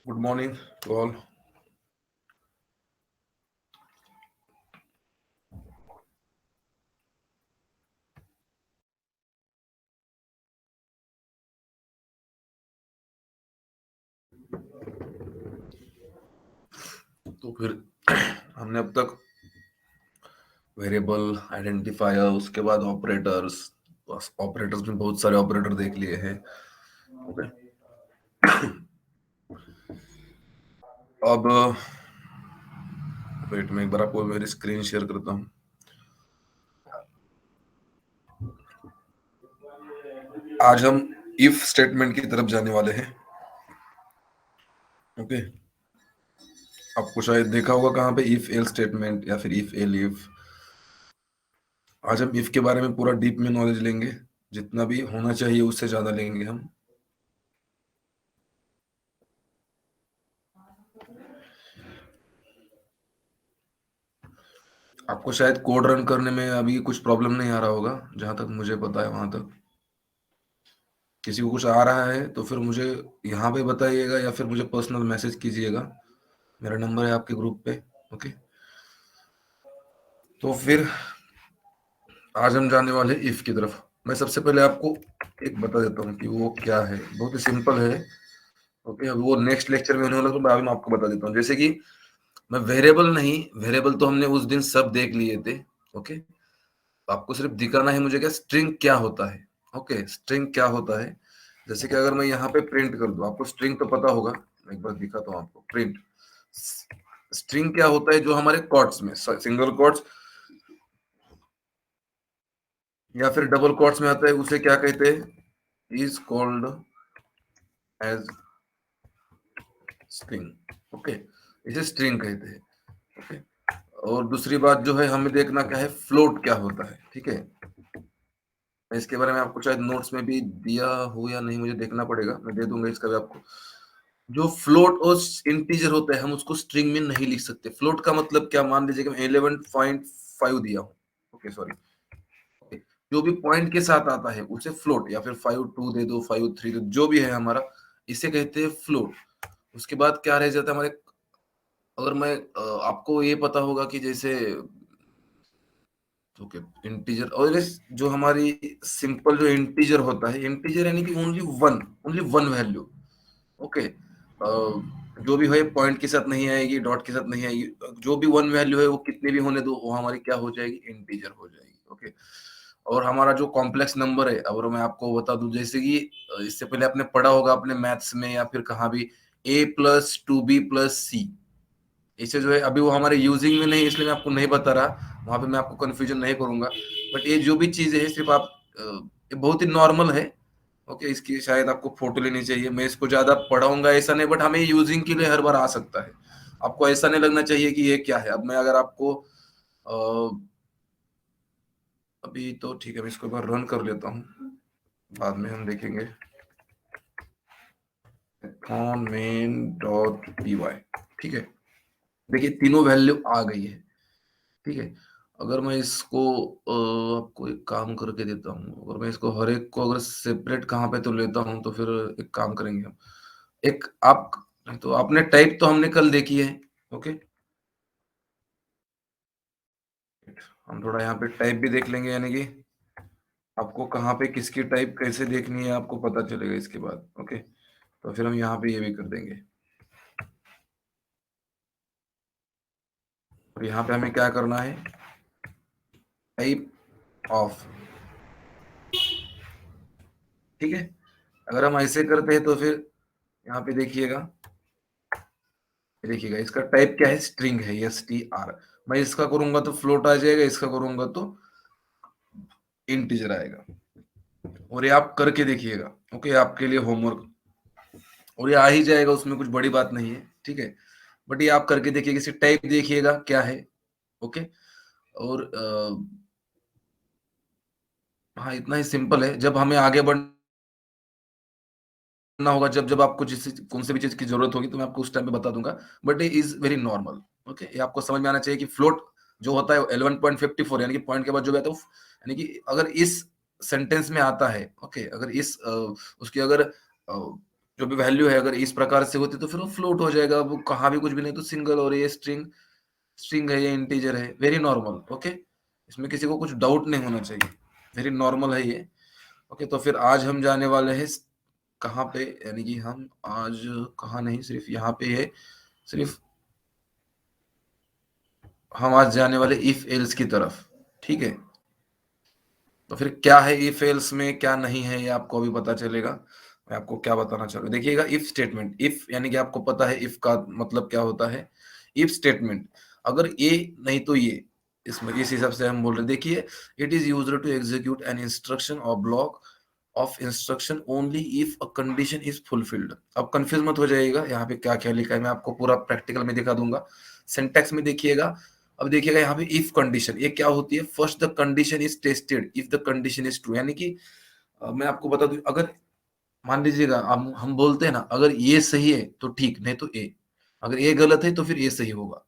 Good morning to all. तो फिर हमने अब तक वेरिएबल, आइडेंटिफायर, उसके बाद ऑपरेटर्स, ऑपरेटर्स में बहुत सारे ऑपरेटर देख लिए हैं। ओके, अब वेट में एक बार आपको मेरी स्क्रीन शेयर करता हूँ। आज हम इफ स्टेटमेंट की तरफ जाने वाले हैं। ओके, आपको शायद देखा होगा कहाँ पे इफ एल स्टेटमेंट या फिर इफ एल इफ। आज हम इफ के बारे में पूरा डीप में नॉलेज लेंगे, जितना भी होना चाहिए उससे ज्यादा लेंगे हम। आपको शायद कोड रन करने में अभी कुछ प्रॉब्लम नहीं आ रहा होगा, जहां तक मुझे पता है वहां तक। किसी को कुछ आ रहा है तो फिर मुझे यहाँ पे बताइएगा या फिर मुझे पर्सनल मैसेज कीजिएगा। मेरा नंबर है आपके ग्रुप पे। ओके, तो फिर आज हम जाने वाले इफ की तरफ। मैं सबसे पहले आपको एक बता देता हूँ कि वो क्या है। बहुत ही सिंपल है। ओके, अब वो नेक्स्ट लेक्चर में होने वाला, तो मैं अभी मैं आपको बता देता हूँ। जैसे कि मैं वेरिएबल नहीं, वेरिएबल तो हमने उस दिन सब देख लिए थे। ओके, आपको सिर्फ दिखाना है मुझे क्या स्ट्रिंग क्या होता है। ओके, स्ट्रिंग क्या होता है। जैसे कि अगर मैं यहाँ पे प्रिंट कर दूं, आपको स्ट्रिंग तो पता होगा। मैं एक बार दिखाता हूँ आपको। प्रिंट स्ट्रिंग क्या होता है, जो हमारे कोट्स में सिंगल कोट्स या फिर डबल कोट्स में आता है, उसे क्या कहते हैं, is called as string. Okay, इसे स्ट्रिंग कहते हैं। ओके, और दूसरी बात जो है हमें देखना क्या है, फ्लोट क्या होता है। ठीक है, मैं इसके बारे में आपको शायद नोट्स में भी दिया हो या नहीं, मुझे देखना पड़ेगा। मैं दे दूंगा इसका भी आपको। जो फ्लोट और इंटीजर होता है, हम उसको स्ट्रिंग में नहीं लिख सकते। फ्लोट का मतलब क्या, मान लीजिए कि मैं 11.5 दिया हूँ। ओके सॉरी, जो भी पॉइंट के साथ आता है उसे फ्लोट, या फिर 5.2 दे दो, 5.3 दे दो, जो भी है हमारा, इसे कहते हैं फ्लोट। उसके बाद क्या रह जाता है हमारे। अगर मैं आपको ये पता होगा कि जैसे ओके, इंटीजर और जो हमारी सिंपल जो इंटीजर होता है, इंटीजर यानी कि ओनली वन वैल्यू। ओके, जो भी है पॉइंट के साथ नहीं आएगी, डॉट के साथ नहीं आएगी। जो भी वन वैल्यू है वो कितने भी होने दो, वो हमारी क्या हो जाएगी, इंटीजर हो जाएगी। ओके, और हमारा जो कॉम्प्लेक्स नंबर है, अगर मैं आपको बता दूं, जैसे कि इससे पहले आपने पढ़ा होगा अपने मैथ्स में या फिर कहाँ भी, a+2b+c। इसे जो है अभी वो हमारे यूजिंग में नहीं, इसलिए मैं आपको नहीं बता रहा, वहां पे मैं आपको कंफ्यूजन नहीं करूंगा। बट ये जो भी चीजें है, सिर्फ आप ये बहुत ही नॉर्मल है। ओके, इसकी शायद आपको फोटो लेनी चाहिए। मैं इसको ज्यादा पढ़ाऊंगा ऐसा नहीं, बट हमें यूजिंग के लिए हर बार आ सकता है। आपको ऐसा नहीं लगना चाहिए कि ये क्या है। अब मैं अगर आपको अभी तो ठीक है, मैं इसको एक बार रन कर लेता हूँ, बाद में हम देखेंगे। main.py, ठीक है। देखिए तीनों वैल्यू आ गई है। ठीक है, अगर मैं इसको आपको एक काम करके देता हूँ। अगर मैं इसको हर एक को अगर सेपरेट कहाँ पे तो लेता हूँ, तो फिर एक काम करेंगे हम। एक आप, तो आपने टाइप तो हमने कल देखी है। ओके, हम थोड़ा यहाँ पे टाइप भी देख लेंगे, यानी कि आपको कहाँ पे किसकी टाइप कैसे देखनी है आपको पता चलेगा इसके बाद। ओके, तो फिर हम यहाँ पे ये भी कर देंगे। और यहाँ पे हमें क्या करना है, टाइप ऑफ। ठीक है, अगर हम ऐसे करते हैं तो फिर यहाँ पे देखिएगा, देखिएगा इसका टाइप क्या है, स्ट्रिंग है, str। मैं इसका करूंगा तो फ्लोट आ जाएगा, इसका करूंगा तो इंटीजर आएगा। और ये आप करके देखिएगा। ओके, आपके लिए होमवर्क, और ये आ ही जाएगा, उसमें कुछ बड़ी बात नहीं है। ठीक है, बट ये आप करके देखिएगा, इसे टाइप देखिएगा क्या है। ओके, और हाँ, इतना ही सिंपल है। जब हमें आगे बढ़ना होगा, जब जब आपको जिस कौन से भी चीज की जरूरत होगी, तो मैं आपको उस टाइम पे बता दूंगा। बट ये इज वेरी नॉर्मल। ओके, ये आपको समझ में आना चाहिए कि फ्लोट जो होता है 11.54, यानी कि पॉइंट के बाद जो भी आता है यानी कि अगर इस सेंटेंस में आता है। ओके, अगर इस उसकी अगर जो भी वैल्यू है अगर इस प्रकार से होती तो फिर वो फ्लोट हो जाएगा, वो कहाँ भी कुछ भी नहीं तो सिंगल, और ये स्ट्रिंग स्ट्रिंग है, ये इंटीजर है, वेरी नॉर्मल। ओके, इसमें किसी को कुछ डाउट नहीं होना चाहिए, वेरी नॉर्मल है ये। ओके, तो फिर आज हम जाने वाले हैं कहाँ पे, यानी कि हम आज कहाँ नहीं, सिर्फ यहाँ पे है, सिर्फ हम आज जाने वाले इफ एल्स की तरफ। ठीक है, तो फिर क्या है इफ एल्स में, क्या नहीं है, ये आपको अभी पता चलेगा। मैं आपको क्या बताना चाह रहा हूँ, देखिएगा इफ स्टेटमेंट, इफ यानी कि आपको पता है इफ का मतलब क्या होता है। इफ स्टेटमेंट अगर ये नहीं तो ये, इसमें इस हिसाब से हम बोल रहे हैं। देखिए, it is used to execute an instruction और block of instruction only if a condition is fulfilled. अब कंफ्यूज मत हो जाइएगा, यहाँ पे क्या क्या लिखा है मैं आपको पूरा प्रैक्टिकल में दिखा दूंगा। सिंटैक्स में देखिएगा, अब देखिएगा यहाँ पे इफ कंडीशन ये क्या होती है। First the condition is tested if the condition is true, यानी कि मैं आपको बता दूं, अगर मान लीजिएगा हम बोलते हैं ना, अगर ये सही है तो ठीक, नहीं तो ए, अगर ये गलत है तो फिर ये सही होगा।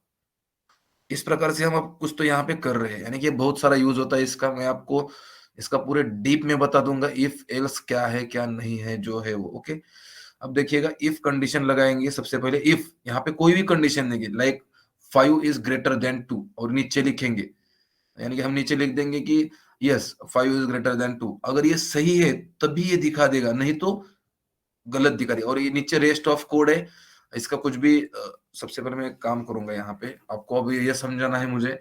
इस प्रकार से हम अब कुछ तो यहाँ पे कर रहे हैं, यानी कि बहुत सारा यूज होता है इसका। मैं आपको इसका पूरे डीप में बता दूंगा, इफ एल्स क्या है क्या नहीं है जो है वो। ओके, अब देखिएगा इफ कंडीशन लगाएंगे सबसे पहले। इफ यहाँ पे कोई भी कंडीशन देंगे, लाइक 5 इज ग्रेटर देन 2, और नीचे लिखेंगे, यानी कि हम नीचे लिख देंगे कि यस 5 इज ग्रेटर देन 2। अगर ये सही है तभी ये दिखा देगा, नहीं तो गलत दिखा देगा। और ये नीचे रेस्ट ऑफ कोड है, इसका कुछ भी सबसे पहले मैं एक काम करूंगा यहाँ पे, आपको अब ये समझाना है मुझे।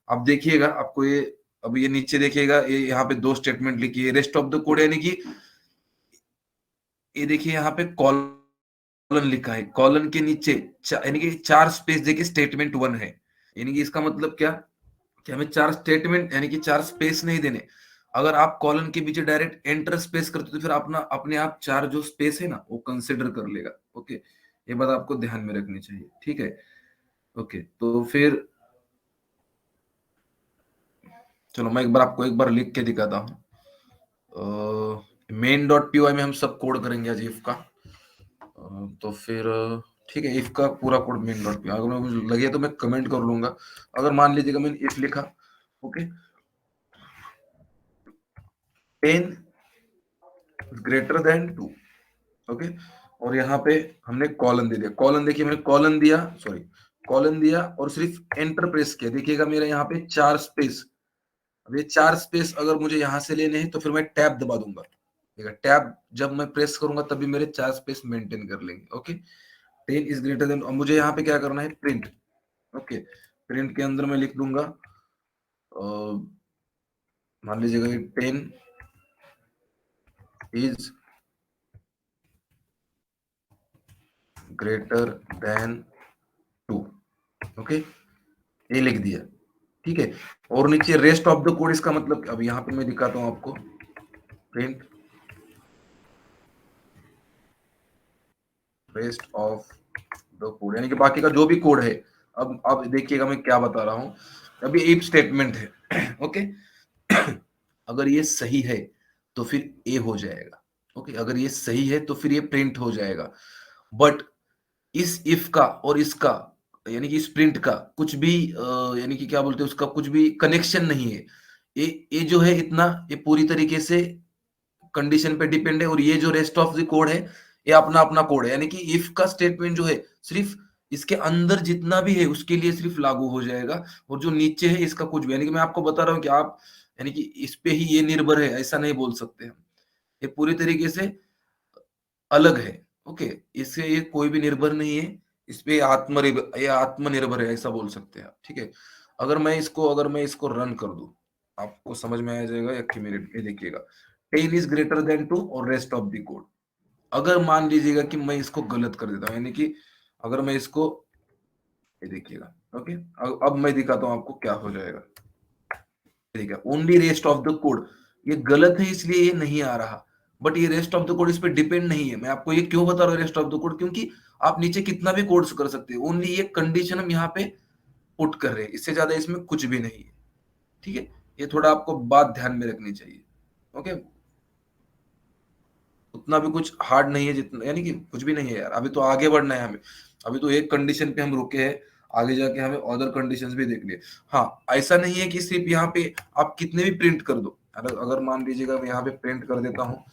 आप देखिएगा, आपको ये अब ये नीचे देखिएगा, ये यहाँ पे दो स्टेटमेंट लिखी है, रेस्ट ऑफ द कोड, यानी कि ये देखिए यहाँ पे कॉलन लिखा है, कॉलन के नीचे यानी कि 4 स्पेस देके स्टेटमेंट 1 है। यानी कि इसका मतलब क्या, कि हमें 4 स्टेटमेंट यानी कि 4 स्पेस नहीं देने। अगर आप कॉलन के पीछे डायरेक्ट एंटर स्पेस करते तो फिर अपना अपने आप 4 जो स्पेस है ना वो कंसिडर कर लेगा। ओके, ये बात आपको ध्यान में रखनी चाहिए, ठीक है। ओके, तो फिर चलो मैं एक बार आपको एक बार लिख के दिखाता हूँ। मेन डॉट पी वाई में हम सब कोड करेंगे आज इफ का। तो फिर ठीक है, इफ का पूरा कोड मेन डॉट पी, अगर मुझे लगे तो मैं कमेंट कर लूंगा। अगर मान लीजिएगा मैंने इफ लिखा, ओके, 10 ग्रेटर देन 2, ओके, और यहाँ पे हमने कॉलन दे दिया। कॉलन देखिए, मैंने कॉलन दिया, सॉरी कॉलन दिया और सिर्फ एंटर प्रेस किया। देखिएगा मेरा यहाँ पे 4 स्पेस। अब ये 4 स्पेस अगर मुझे यहाँ से लेने हैं तो फिर मैं टैब दबा दूंगा। देखिए टैब जब मैं प्रेस करूंगा तभी मेरे 4 स्पेस मेंटेन कर लेंगे। ओके, 10 इज ग्रेटर देन, और मुझे यहाँ पे क्या करना है, प्रिंट। ओके, प्रिंट के अंदर मैं लिख दूंगा, मान लीजिएगा 10 इज ग्रेटर देन 2। ओके, ये लिख दिया, ठीक है। और नीचे रेस्ट ऑफ द कोड, इसका मतलब अब यहाँ पे मैं दिखाता हूँ आपको, print rest of the code, यानी कि बाकी का जो भी कोड है। अब देखिएगा मैं क्या बता रहा हूँ। अभी इफ स्टेटमेंट है, ओके, अगर ये सही है तो फिर ए हो जाएगा। ओके, अगर ये सही है तो फिर ये प्रिंट हो जाएगा। बट इस इफ का और इसका, यानी कि इस प्रिंट का कुछ भी यानी कि क्या बोलते हैं, उसका कुछ भी कनेक्शन नहीं है। ये जो है इतना, ये पूरी तरीके से कंडीशन पे डिपेंड है, और ये जो रेस्ट ऑफ द कोड है ये अपना अपना कोड है। यानी कि इफ का स्टेटमेंट जो है सिर्फ इसके अंदर जितना भी है उसके लिए सिर्फ लागू हो जाएगा, और जो नीचे है इसका कुछ भी, यानी कि मैं आपको बता रहा हूँ कि आप, यानी कि इस पे ही ये निर्भर है, ऐसा नहीं बोल सकते हम। ये पूरी तरीके से अलग है। ओके, इससे ये कोई भी निर्भर नहीं है, इस पे ये आत्मनिर्भर है, ऐसा बोल सकते हैं आप, ठीक है। अगर मैं इसको रन कर दूं, आपको समझ में आ जाएगा। एक मिनट, ये देखिएगा 10 इज ग्रेटर देन 2 और रेस्ट ऑफ द कोड। अगर मान लीजिएगा कि मैं इसको गलत कर देता हूँ, यानी कि अगर मैं इसको, ये देखिएगा, ओके, अब मैं दिखाता हूँ आपको क्या हो जाएगा। ठीक है, only rest of the code, ये गलत है इसलिए ये नहीं आ रहा। बट ये रेस्ट ऑफ द कोड इस पे डिपेंड नहीं है। मैं आपको ये क्यों बता रहा हूँ रेस्ट ऑफ द कोड, क्योंकि आप नीचे कितना भी कोड्स कर सकते हैं, ओनली ये कंडीशन हम यहाँ पे पुट कर रहे हैं, इससे ज्यादा इसमें कुछ भी नहीं है, ठीक है। ये थोड़ा आपको बात ध्यान में रखनी चाहिए। ओके, उतना भी कुछ हार्ड नहीं है जितना, यानी कि कुछ भी नहीं है यार, अभी तो आगे बढ़ना है हमें। अभी तो एक कंडीशन पे हम रुके हैं, आगे जाके हमें अदर कंडीशंस भी देख लिए। हाँ, ऐसा नहीं है कि सिर्फ यहाँ पे आप कितने भी प्रिंट कर दो। अगर मान लीजिएगा मैं यहाँ पे प्रिंट कर देता हूँ,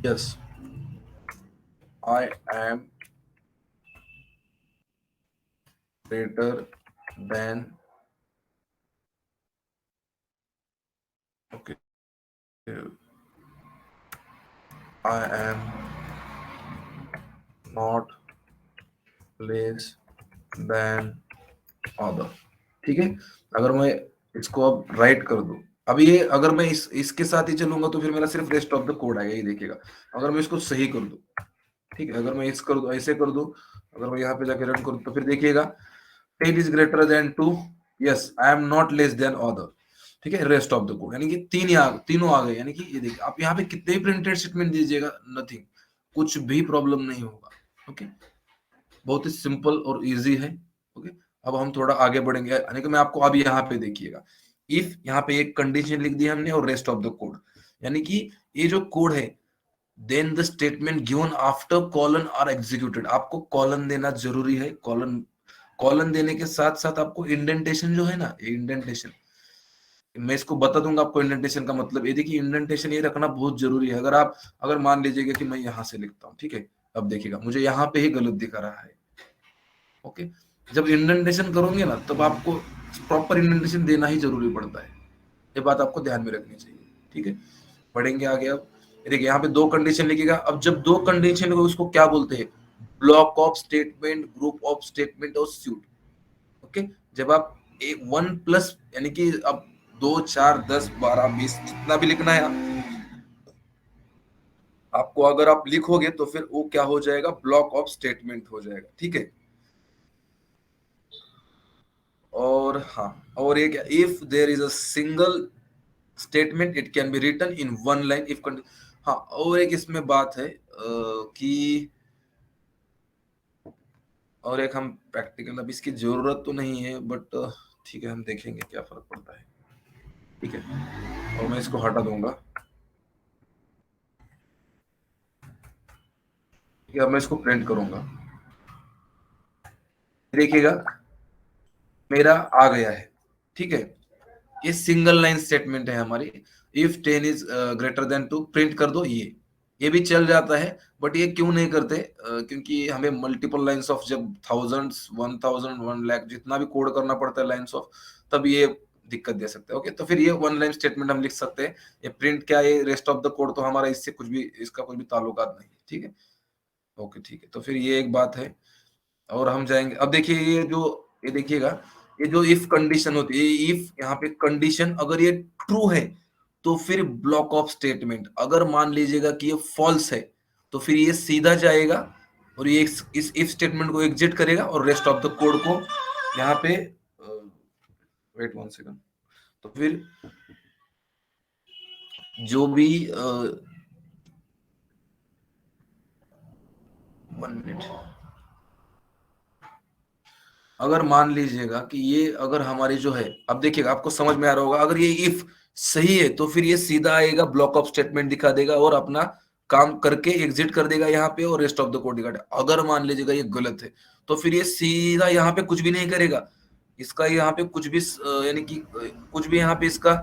yes, I am greater than, okay, I am not less than other. ठीक है, अगर मैं इसको अब राइट कर दूं, अब ये अगर मैं इसके साथ ही चलूंगा तो फिर मेरा सिर्फ रेस्ट ऑफ द कोड आएगा, ये देखिएगा। अगर मैं इसको सही कर दूं, ठीक है, अगर मैं इस कर दूं, ऐसे कर दूं, अगर मैं यहाँ पे जाके रन करूं तो फिर देखिएगा 10 is greater than 2, yes, I am not less than other. ठीक है, रेस्ट ऑफ द कोड, यानी कि तीनों आ गए, यानी कि ये देखिए, आप यहाँ पे कितने भी प्रिंटेड स्टेटमेंट दीजिएगा, नथिंग, कुछ भी प्रॉब्लम नहीं होगा। ओके, बहुत ही सिंपल और इजी है। ओके, अब हम थोड़ा आगे बढ़ेंगे, यानी कि मैं आपको अब यहाँ पे देखिएगा, इफ यहाँ पे एक कंडीशन लिख दी हमने और रेस्ट ऑफ द कोड, यानी कि ये जो कोड है, then the statement given after colon are executed, आपको कॉलन देना जरूरी है। कॉलन कॉलन देने के साथ साथ आपको इंडेंटेशन जो है ना, ये इंडेंटेशन मैं इसको बता दूंगा आपको। इंडेंटेशन का मतलब ये देखिए, इंडेंटेशन ये रखना बहुत जरूरी है। अगर मान लीजिएगा कि मैं यहां से लिखता हूँ, ठीक है, अब देखिएगा मुझे यहाँ पे ही गलत दिखा रहा है। ओके, जब इंडेंटेशन करोगे ना तब आपको प्रॉपर इंडेंटेशन देना ही जरूरी पड़ता है, ये बात आपको ध्यान में रखनी चाहिए। ठीक है, बढ़ेंगे आगे। अब देखिए यहाँ पे दो कंडीशन लिखिएगा। अब जब दो कंडीशन हो उसको क्या बोलते हैं, block of statement, group of statement और सूट। ओके, जब आप वन प्लस, यानी कि अब 2 4 10 12 20 जितना भी लिखना है आपको, अगर आप लिखोगे तो फिर वो क्या हो जाएगा, ब्लॉक ऑफ स्टेटमेंट हो जाएगा। ठीक है, और हाँ, और एक if there is a single statement it can be written in one line if. हाँ, और एक इसमें बात है कि, और एक हम प्रैक्टिकल, अब इसकी जरूरत तो नहीं है बट ठीक है, हम देखेंगे क्या फर्क पड़ता है। ठीक है, और मैं इसको हटा दूंगा। ठीक है, अब मैं इसको प्रिंट करूंगा, देखिएगा मेरा आ गया है। ठीक है, ये सिंगल लाइन स्टेटमेंट है हमारी। If 10 is greater than 2, print कर दो, ये भी चल जाता है, बट ये क्यों नहीं करते, क्योंकि हमें मल्टीपल लाइंस ऑफ, जब थाउजेंड्स 1000 1 लाख जितना भी कोड करना पड़ता है लाइंस ऑफ, तब ये दिक्कत दे सकते हैं। ओके, तो फिर ये वन लाइन स्टेटमेंट हम लिख सकते हैं। ये प्रिंट क्या है, रेस्ट ऑफ द कोड तो हमारा इससे कुछ भी, इसका कुछ भी ताल्लुकात नहीं है। ठीक है, ओके, ठीक है, तो फिर ये एक बात है। और हम जाएंगे, अब देखिए ये देखिएगा, ये जो इफ कंडीशन होती है, इफ यहाँ पे कंडीशन अगर ये ट्रू है तो फिर ब्लॉक ऑफ स्टेटमेंट, अगर मान लीजिएगा कि ये फॉल्स है तो फिर ये सीधा जाएगा और ये इस इफ स्टेटमेंट को एग्जिट करेगा और रेस्ट ऑफ द कोड को यहाँ पे, वेट 1 सेकंड, तो फिर जो भी 1 मिनट, अगर मान लीजिएगा कि ये अगर हमारी जो है, अब देखिएगा आपको समझ में आ रहा होगा, अगर ये इफ सही है तो फिर ये सीधा आएगा, ब्लॉक ऑफ स्टेटमेंट दिखा देगा और अपना काम करके एग्जिट कर देगा यहाँ पे और रेस्ट ऑफ द कोड दिखा देगा। अगर मान लीजिएगा ये गलत है तो फिर ये सीधा यहाँ पे कुछ भी नहीं करेगा, इसका यहाँ पे कुछ भी यानी कि कुछ भी यहाँ पे इसका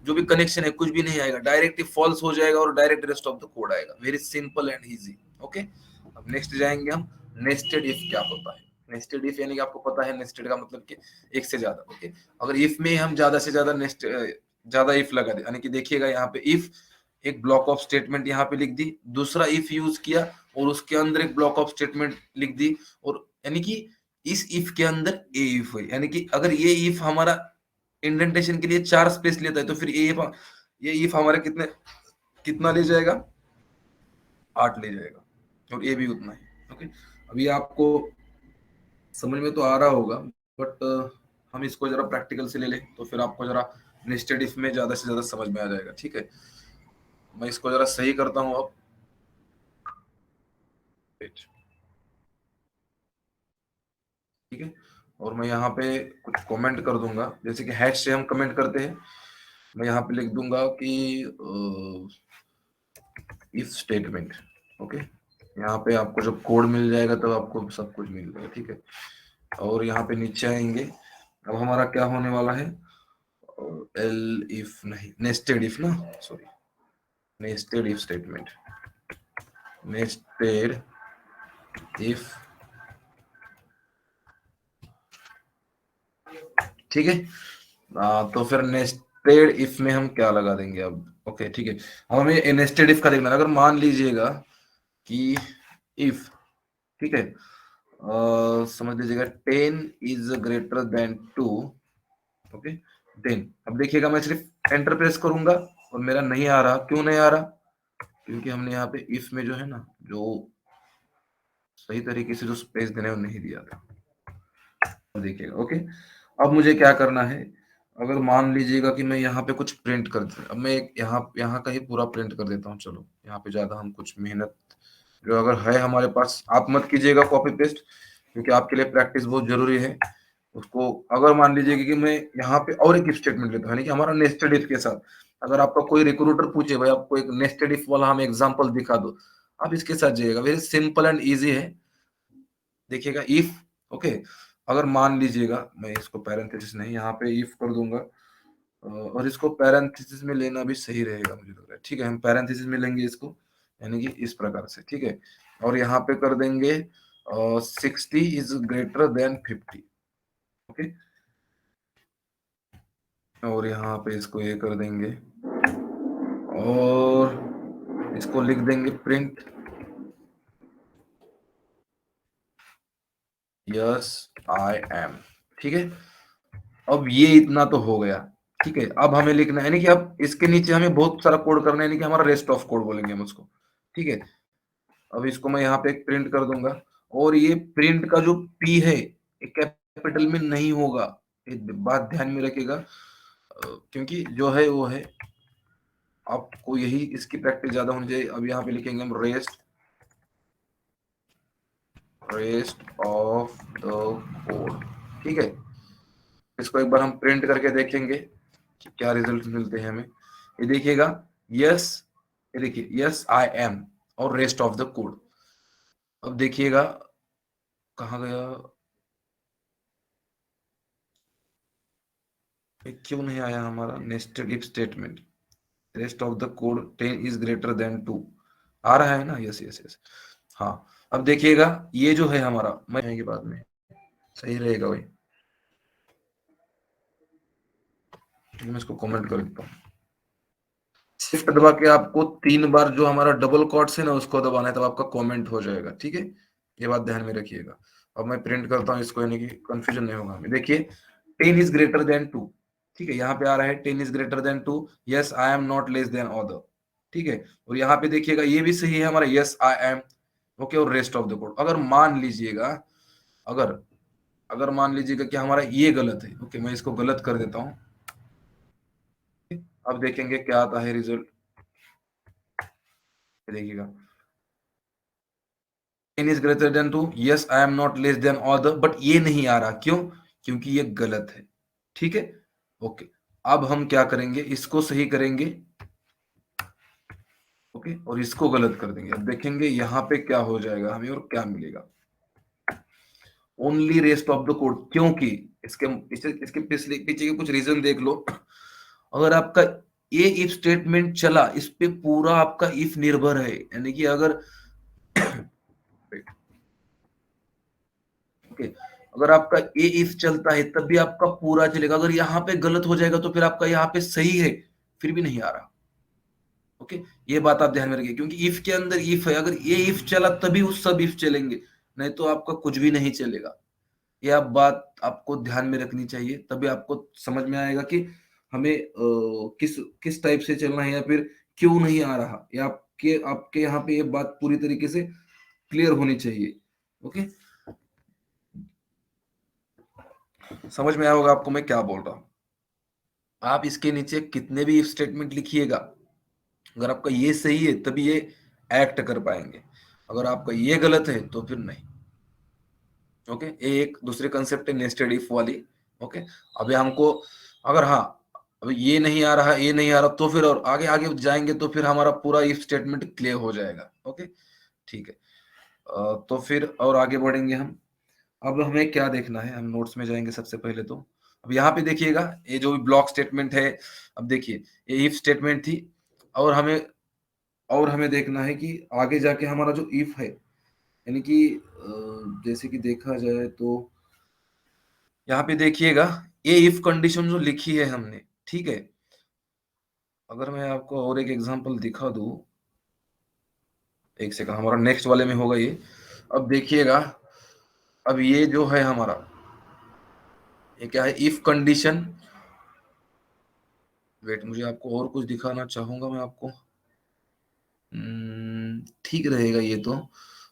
जो भी कनेक्शन है कुछ भी नहीं आएगा, डायरेक्ट फॉल्स हो जाएगा और direct rest of the code आएगा। Very simple and easy. Okay, अब नेक्स्ट जाएंगे हम, नेस्टेड इफ क्या होता है। नेस्टेड इफ यानी कि आपको पता है नेस्टेड का मतलब कि एक से ज्यादा। ओके, अगर इफ में हम ज्यादा से ज्यादा ज्यादा इफ लगा दे, यानी कि देखिएगा यहाँ पे इफ एक ब्लॉक ऑफ स्टेटमेंट यहाँ पे लिख दी, दूसरा इफ यूज किया और उसके अंदर एक ब्लॉक ऑफ स्टेटमेंट लिख दी, और यानी कि इस इफ के अंदर ए इफ है, यानी कि अगर ये इफ हमारा इंडेंटेशन के लिए 4 स्पेस लेता है तो फिर ये इफ हमारा कितना ले जाएगा, 8 ले जाएगा, और ये भी उतना ही। ओके, अभी आपको समझ में तो आ रहा होगा, बट हम इसको जरा प्रैक्टिकल से ले लें तो फिर आपको जरा नेस्टेड इफ में ज्यादा से ज्यादा समझ में आ जाएगा। ठीक है, मैं इसको जरा सही करता हूँ अब। ठीक है, और मैं यहाँ पे कुछ कमेंट कर दूंगा, जैसे कि हैश से हम कमेंट करते हैं। मैं यहाँ पे लिख दूंगा कि इफ स्टेटमेंट। ओके, यहाँ पे आपको जब कोड मिल जाएगा तब आपको सब कुछ मिल जाएगा। ठीक है, और यहाँ पे नीचे आएंगे, अब हमारा क्या होने वाला है, एल इफ नहीं, नेस्टेड इफ ना, sorry, nested if statement. Nested if, ठीक है। तो फिर नेस्टेड इफ में हम क्या लगा देंगे अब? ओके ठीक है, अब हमें नेस्टेड इफ का देखना है। अगर मान लीजिएगा कि इफ, ठीक है, समझ लीजिएगा 10 is greater than 2, okay, then अब देखिएगा मैं सिर्फ एंटर प्रेस करूंगा और मेरा नहीं आ रहा। क्यों नहीं आ रहा? क्योंकि हमने यहाँ पे इफ में जो है ना, जो सही तरीके से जो स्पेस देना है वो नहीं दिया था। देखिएगा, ओके। अब मुझे क्या करना है? अगर मान लीजिएगा कि मैं यहाँ पे कुछ प्रिंट कर दूं, अब मैं एक यहाँ यहाँ का ही पूरा प्रिंट कर देता हूँ। चलो यहाँ पे ज्यादा हम कुछ मेहनत जो अगर है हमारे पास, आप मत कीजिएगा कॉपी पेस्ट, क्योंकि आपके लिए प्रैक्टिस बहुत जरूरी है उसको। अगर मान लीजिए कि मैं यहाँ पे और एक स्टेटमेंट लेता हूँ, यानी कि हमारा नेस्टेड इफ के साथ, अगर आपका कोई रिक्रूटर पूछे भाई आपको एक नेस्टेड इफ वाला हमें एग्जांपल दिखा दो, आप इसके साथ जाइएगा। वेरी सिंपल एंड इजी है। देखिएगा इफ, ओके, अगर मान लीजिएगा मैं इसको पैरेंथेसिस नहीं, यहाँ पे इफ कर दूंगा, और इसको पैरेंथेसिस में लेना भी सही रहेगा मुझे लग रहा है। ठीक है, हम पैरेंथेसिस में लेंगे इसको, यानी कि इस प्रकार से, ठीक है। और यहाँ पे कर देंगे 60 इज ग्रेटर देन 50, ओके। और यहाँ पे इसको ये कर देंगे और इसको लिख देंगे प्रिंट यस आई एम, ठीक है। अब ये इतना तो हो गया, ठीक है। अब हमें लिखना है, यानी कि अब इसके नीचे हमें बहुत सारा कोड करना है, यानी कि हमारा रेस्ट ऑफ कोड बोलेंगे हम उसको, ठीक है। अब इसको मैं यहाँ पे एक प्रिंट कर दूंगा, और ये प्रिंट का जो पी है ये कैपिटल में नहीं होगा, एक बात ध्यान में रखिएगा, क्योंकि जो है वो है, आपको यही इसकी प्रैक्टिस ज्यादा होनी चाहिए। अब यहाँ पे लिखेंगे हम रेस्ट ऑफ द कोड, ठीक है। इसको एक बार हम प्रिंट करके देखेंगे कि क्या रिजल्ट मिलते हैं हमें। ये देखिएगा, यस, ये देखिए यस आई एम और रेस्ट ऑफ द कोड। अब देखिएगा कहाँ गया, क्यों नहीं आया हमारा nested if statement? Rest of the code 10 is greater than 2 आ रहा है ना? यस यस यस, हाँ। अब देखिएगा ये जो है हमारा, मैं के बाद में सही रहेगा भाई, मैं इसको कमेंट कर देता हूँ। शिफ्ट दबा के आपको 3 बार जो हमारा डबल कॉट्स है ना उसको दबाना है, तब आपका कमेंट हो जाएगा, ठीक है। ये बात ध्यान में रखिएगा। अब मैं प्रिंट करता हूँ इसको, यानी कि कंफ्यूजन नहीं होगा हमें। देखिए 10 इज ग्रेटर देन 2, ठीक है, यहाँ पे आ रहा है 10 is greater than 2, yes I am not less than other, ठीक है। और यहाँ पे देखिएगा ये भी सही है हमारा, यस आई एम, ओके। और रेस्ट ऑफ द कोड, अगर मान लीजिएगा, अगर अगर मान लीजिएगा कि हमारा ये गलत है, ओके, मैं इसको गलत कर देता हूँ। अब देखेंगे क्या आता है रिजल्ट, देखिएगा 10 is greater than 2, yes I am not less than other, but ये नहीं आ रहा, क्यों? क्योंकि ये गलत है, ठीक है, ओके। अब हम क्या करेंगे, इसको सही करेंगे, ओके, और इसको गलत कर देंगे। अब देखेंगे यहाँ पे क्या हो जाएगा हमें और क्या मिलेगा। Only rest of the code, क्योंकि इसके इसके पिछले पीछे के कुछ रीजन देख लो। अगर आपका ये इफ स्टेटमेंट चला, इस पे पूरा आपका इफ निर्भर है, यानी कि अगर ओके, अगर आपका ए इफ चलता है तब भी आपका पूरा चलेगा। अगर यहाँ पे गलत हो जाएगा तो फिर आपका यहाँ पे सही है, फिर भी नहीं आ रहा, ओके। ये बात आप ध्यान में रखिए, क्योंकि इफ के अंदर इफ है, अगर ये इफ चला तभी उस सब इफ चलेंगे, नहीं तो आपका कुछ भी नहीं चलेगा। ये आप बात आपको ध्यान में रखनी चाहिए, तभी आपको समझ में आएगा कि हमें किस किस टाइप से चलना है, या फिर क्यों नहीं आ रहा। या आपके आपके यहाँ पे ये बात पूरी तरीके से क्लियर होनी चाहिए, ओके। समझ में आया होगा आपको मैं क्या बोल रहा हूँ। आप इसके नीचे कितने भी इफ स्टेटमेंट लिखिएगा, अगर आपका ये सही है तभी ये एक्ट कर पाएंगे, अगर आपका ये गलत है तो फिर नहीं, ओके। ये एक दूसरे कंसेप्ट है नेस्टेड इफ वाली, ओके। अभी हमको, अगर हाँ अभी ये नहीं आ रहा, ये नहीं आ रहा, तो फिर और आगे आगे जाएंगे तो फिर हमारा पूरा इफ स्टेटमेंट क्लियर हो जाएगा, ओके, ठीक है। तो फिर और आगे बढ़ेंगे हम। अब हमें क्या देखना है, हम नोट्स में जाएंगे सबसे पहले तो। अब यहाँ पे देखिएगा ये जो भी ब्लॉक स्टेटमेंट है, अब देखिए ये इफ स्टेटमेंट थी, और हमें और हमें देखना है कि आगे जाके हमारा जो इफ है, यानी कि जैसे कि देखा जाए तो यहाँ पे देखिएगा, ये इफ कंडीशन जो लिखी है हमने, ठीक है, अगर मैं आपको और एक एग्जांपल दिखा दूं, एक सेकंड, हमारा नेक्स्ट वाले में होगा ये। अब देखिएगा, अब ये जो है हमारा, ये क्या है, इफ कंडीशन। वेट, मुझे आपको और कुछ दिखाना चाहूंगा मैं आपको। ठीक रहेगा ये तो,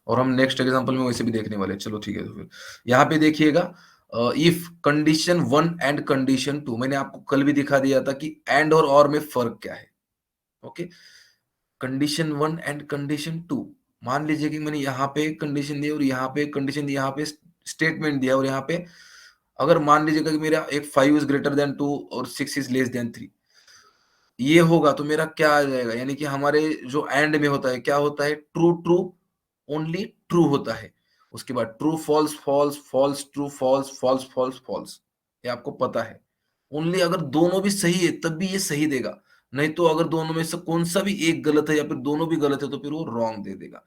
और हम नेक्स्ट एग्जांपल में वैसे भी देखने वाले हैं। चलो ठीक है, तो फिर यहाँ पे देखिएगा, if condition one and condition two, मैंने आपको कल भी दिखा दिया था कि एंड और में फर्क क्या है। Okay, condition one and condition two, मान लीजिए कि मैंने यहाँ पे कंडीशन दी और यहाँ पे कंडीशन दी, यहाँ पे स्टेटमेंट दिया, और यहाँ पे अगर मान लीजिएगा कि मेरा एक 5 इज ग्रेटर देन 2 और 6 इज लेस देन 3, ये होगा तो मेरा क्या आ जाएगा, यानी कि हमारे जो एंड में होता है क्या होता है, ट्रू ट्रू, ओनली ट्रू होता है। उसके बाद true false false, false true, false false false false, ये आपको पता है। ओनली अगर दोनों भी सही है तब भी ये सही देगा, नहीं तो अगर दोनों में से कौन सा भी एक गलत है या फिर दोनों भी गलत है तो फिर वो रॉन्ग दे देगा।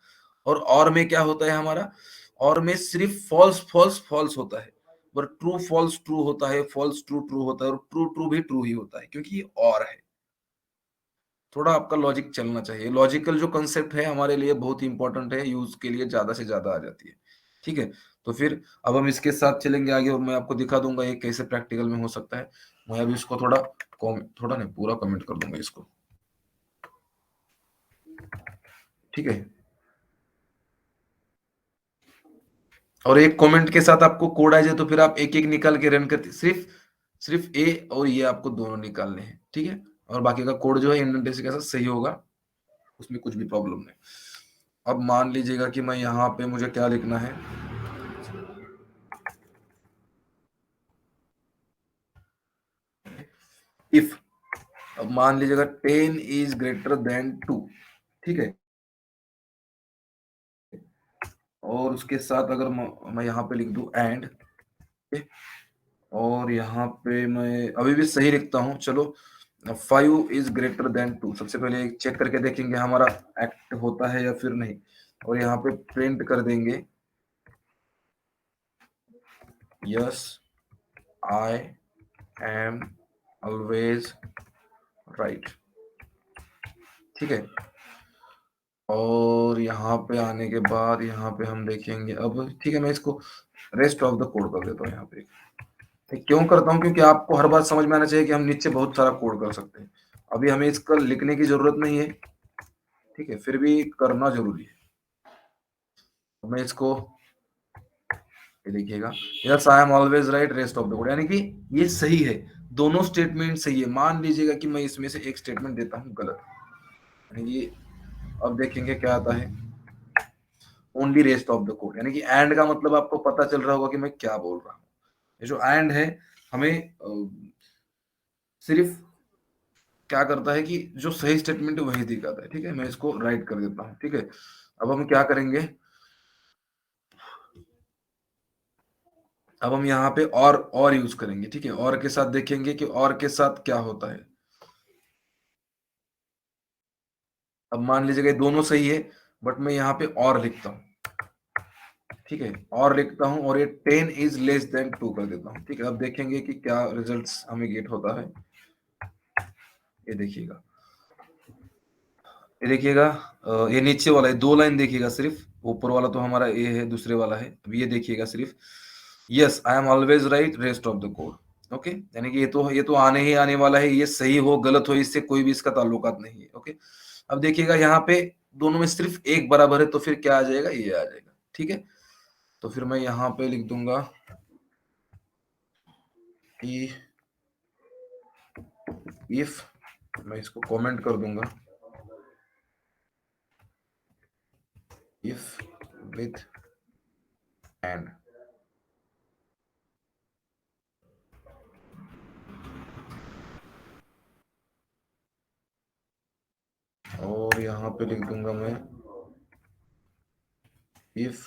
और में क्या होता है हमारा, और में सिर्फ फॉल्स फॉल्स फॉल्स होता है, पर ट्रू फॉल्स ट्रू होता है, फॉल्स ट्रू ट्रू होता है, और ट्रू ट्रू भी ट्रू ही होता है, क्योंकि ये और है। थोड़ा आपका लॉजिक चलना चाहिए, लॉजिकल जो कंसेप्ट है हमारे लिए बहुत ही इंपॉर्टेंट है, यूज के लिए ज्यादा से ज्यादा आ जाती है। ठीक है, तो फिर अब हम इसके साथ चलेंगे आगे और मैं आपको दिखा दूंगा ये कैसे प्रैक्टिकल में हो सकता है। मैं अभी इसको थोड़ा थोड़ा नहीं, पूरा कमेंट कर दूंगा इसको। ठीक है, और एक कमेंट के साथ आपको कोड आ जाए तो फिर आप एक एक निकाल के रन करते, सिर्फ सिर्फ ए और ये आपको दोनों निकालने हैं। ठीक है, और बाकी का कोड जो है इंडेंटेशन के साथ सही होगा, उसमें कुछ भी प्रॉब्लम नहीं। अब मान लीजिएगा कि मैं यहाँ पे मुझे क्या लिखना है, इफ, अब मान लीजिएगा 10 इज ग्रेटर देन 2, ठीक है, और उसके साथ अगर मैं यहाँ पे लिख दूं एंड, और यहाँ पे मैं अभी भी सही लिखता हूँ, चलो 5 इज ग्रेटर देन 2, सबसे पहले चेक करके देखेंगे हमारा एक्ट होता है या फिर नहीं, और यहाँ पे प्रिंट कर देंगे yes I am always right. ठीक है, और यहाँ पे आने के बाद यहाँ पे हम देखेंगे अब, ठीक है, मैं इसको रेस्ट ऑफ द कोड कर देता हूँ यहाँ पे। क्यों करता हूँ, क्योंकि आपको हर बात समझ में आना चाहिए कि हम नीचे बहुत सारा कोड कर सकते हैं, अभी हमें इसका लिखने की जरूरत नहीं है। ठीक है, फिर भी करना जरूरी है। तो मैं इसको, ये देखिएगा, yes I am always right rest of the code, यानी कि ये सही है, दोनों स्टेटमेंट सही है। मान लीजिएगा कि मैं इसमें से एक स्टेटमेंट देता हूँ गलत, यानी कि अब देखेंगे क्या आता है, only rest of the code, यानी कि एंड का मतलब आपको पता चल रहा होगा कि मैं क्या बोल रहा हूँ। ये जो एंड है हमें सिर्फ क्या करता है कि जो सही स्टेटमेंट है वही दिखाता है। ठीक है, मैं इसको राइट कर देता हूँ। ठीक है, अब हम क्या करेंगे, अब हम यहाँ पे और यूज करेंगे। ठीक है, और के साथ देखेंगे कि और के साथ क्या होता है। अब मान लीजिएगा दोनों सही है, बट मैं यहाँ पे और लिखता हूँ। ठीक है, और लिखता हूँ और ये 10 इज लेस देन 2 कर देता हूँ। ठीक है, अब देखेंगे कि क्या रिजल्ट्स हमें गेट होता है। ये देखिएगा, ये देखिएगा, ये नीचे वाला है, 2 लाइन देखिएगा सिर्फ, ऊपर वाला तो हमारा ए है, दूसरे वाला है। अब ये देखिएगा सिर्फ, yes I am always right rest of the code. Okay, यानी कि ये तो आने ही आने वाला है, ये सही हो गलत हो इससे कोई भी इसका ताल्लुकात नहीं है। ओके, अब देखिएगा यहाँ पे दोनों में सिर्फ एक बराबर है, तो फिर क्या आ जाएगा, ये आ जाएगा। ठीक है, तो फिर मैं यहाँ पे लिख दूंगा कि इफ, मैं इसको कमेंट कर दूंगा, इफ विथ एंड, और यहाँ पे लिख दूंगा मैं इफ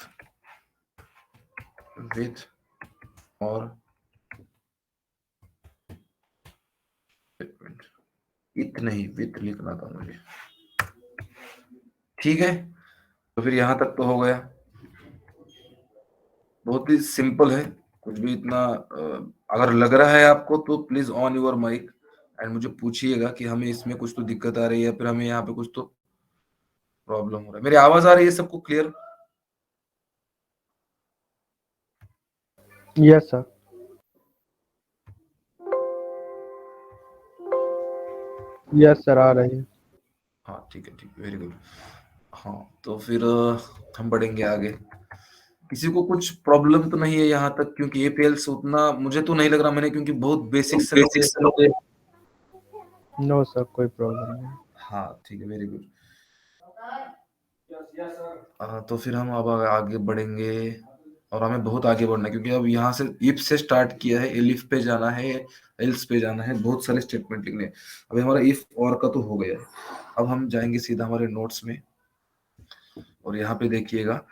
विथ और स्टेटमेंट, इथ नहीं विथ लिखना था मुझे। ठीक है, तो फिर यहाँ तक तो हो गया। बहुत ही सिंपल है, कुछ भी इतना अगर लग रहा है आपको तो please on your mic and मुझे पूछिएगा कि हमें इसमें कुछ तो दिक्कत आ रही है, फिर हमें यहाँ पे कुछ तो प्रॉब्लम हो रहा है। मेरी आवाज आ रही है सबको clear? Yes sir. Yes sir, आ रही है। हाँ ठीक है, ठीक है, वेरी गुड। हाँ तो फिर हम बढ़ेंगे आगे। किसी को कुछ प्रॉब्लम तो नहीं है यहाँ तक? क्योंकि एपीएल्स उतना मुझे तो नहीं लग रहा, मैंने क्योंकि बहुत बेसिक से लोग। बेसिक्स लोग। नो सर, कोई प्रॉब्लम नहीं। हाँ ठीक है, वेरी गुड। तो फिर हम अब आगे बढ़ेंगे, और हमें बहुत आगे बढ़ना है क्योंकि अब यहाँ से इफ से स्टार्ट किया है, एलिफ पे जाना है, एल्स पे जाना है, बहुत सारे स्टेटमेंट लिखने हैं। अभी हमारा इफ और का तो हो गया है, अब हम जाएंगे सीधा हमारे नोट्स में, और यहाँ पे देखिएगा।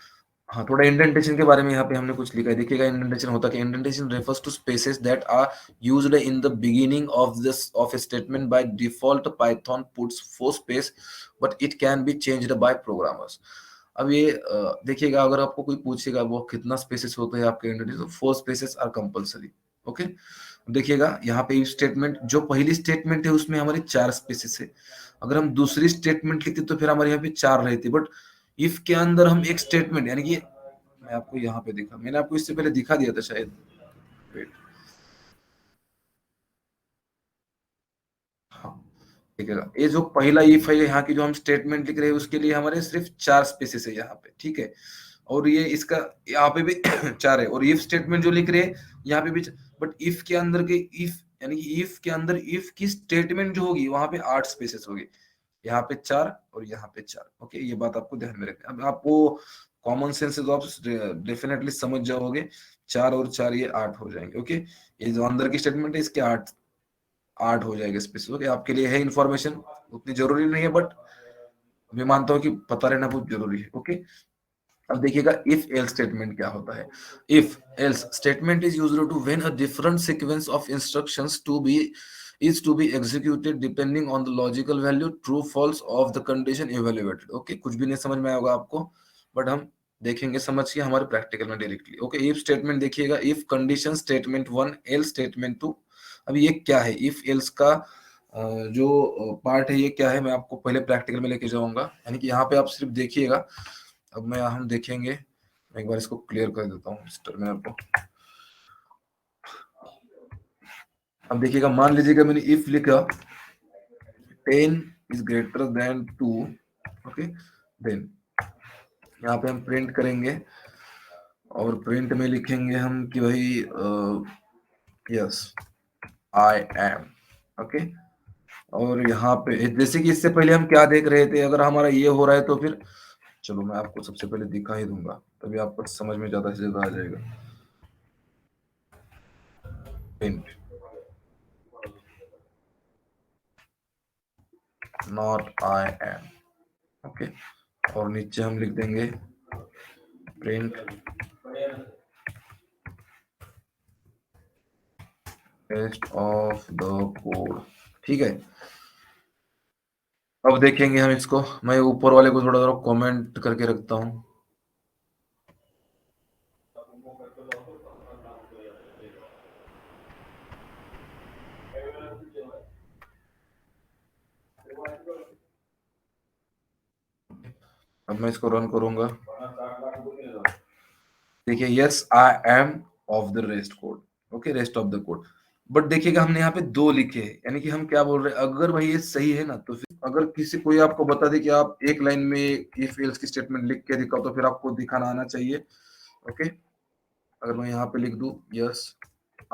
हाँ, थोड़ा इंडेंटेशन के बारे में यहाँ पे हमने कुछ लिखा है, देखिएगा। इंडेंटेशन होता है, indentation refers to spaces that are used in the beginning of this of a statement by default Python puts four space but it can be changed by programmers. अब ये देखिएगा, अगर आपको कोई पूछेगा वो कितना स्पेसेस होता है आपके इंडेंटेशन, तो four spaces are compulsory. Okay, देखिएगा यहाँ पे स्टेटमेंट, जो पहली स्टेटमेंट है उसमें हमारे चार स्पेसेस है। अगर हम दूसरी स्टेटमेंट लिखते तो फिर हमारे यहाँ पे चार रहती, बट इफ के अंदर हम एक स्टेटमेंट, यानी कि मैं आपको यहाँ पे दिखा, मैंने आपको इससे पहले दिखा दिया था शायद। वेट, हाँ ठीक है। ये जो पहला इफ है यहाँ की जो हम स्टेटमेंट लिख रहे हैं उसके लिए हमारे सिर्फ चार स्पेसेस है यहाँ पे, ठीक है। और ये इसका यहाँ पे भी चार है, और इफ स्टेटमेंट जो लिख रहे हैं यहाँ पे भी। बट इफ के अंदर के इफ, यानी कि इफ के अंदर इफ की स्टेटमेंट जो होगी वहां पे आठ स्पेसेस होगी, यहाँ पे चार और यहाँ पे चार। ओके, ये बात आपको ध्यान में रखना। अब आपको कॉमन सेंस से तो आप डेफिनेटली समझ जाओगे, चार और चार ये आठ हो जाएंगे। ओके, ये जो अंदर की स्टेटमेंट है इसके आठ आठ हो जाएगा स्पेस। ओके, आपके लिए है इन्फॉर्मेशन, उतनी जरूरी नहीं है बट मैं मानता हूँ कि पता रहना बहुत जरूरी है। ओके, अब देखिएगा इफ एल्स स्टेटमेंट क्या होता है। If else statement is used to when a different sequence of instructions to be is to be executed depending on the logical value true false of the condition evaluated। Okay, कुछ भी नहीं समझ में आएगा आपको, बट हम देखेंगे समझ के हमारे प्रैक्टिकल में डायरेक्टली। ओके, इफ स्टेटमेंट देखिएगा, if condition statement one, else statement two. अब ये क्या है इफ एल्स का जो पार्ट है ये क्या है, मैं आपको पहले प्रैक्टिकल में लेके जाऊंगा, यानी कि यहाँ पे आप सिर्फ देखिएगा। अब मैं हम देखेंगे, मैं एक बार इसको क्लियर कर देता हूँ इस टर्मिनल को। अब देखिएगा, मान लीजिएगा मैंने इफ लिखा 10 is greater than 2। Okay, then यहाँ पे हम प्रिंट करेंगे, और प्रिंट में लिखेंगे हम कि भाई यस आई एम। ओके, और यहाँ पे जैसे कि इससे पहले हम क्या देख रहे थे, अगर हमारा ये हो रहा है तो फिर चलो मैं आपको सबसे पहले दिखा ही दूंगा, तभी आपको समझ में ज्यादा से ज्यादा आ जाएगा। Print not I am. Okay, और नीचे हम लिख देंगे print test of the code. ठीक है, अब देखेंगे हम इसको, मैं ऊपर वाले को थोड़ा थोड़ा कमेंट करके रखता हूँ। अब मैं इसको रन करूंगा, देखिए yes I am of the rest code. Okay, rest of the code. But देखिएगा हमने यहाँ पे दो लिखे हैं, यानी कि हम क्या बोल रहे हैं, अगर भाई ये सही है ना तो फिर अगर किसी कोई आपको बता दे कि आप एक लाइन में इफ एल्स की स्टेटमेंट लिख के दिखाओ तो फिर आपको दिखाना आना चाहिए। ओके, अगर मैं यहाँ पे लिख दूं यस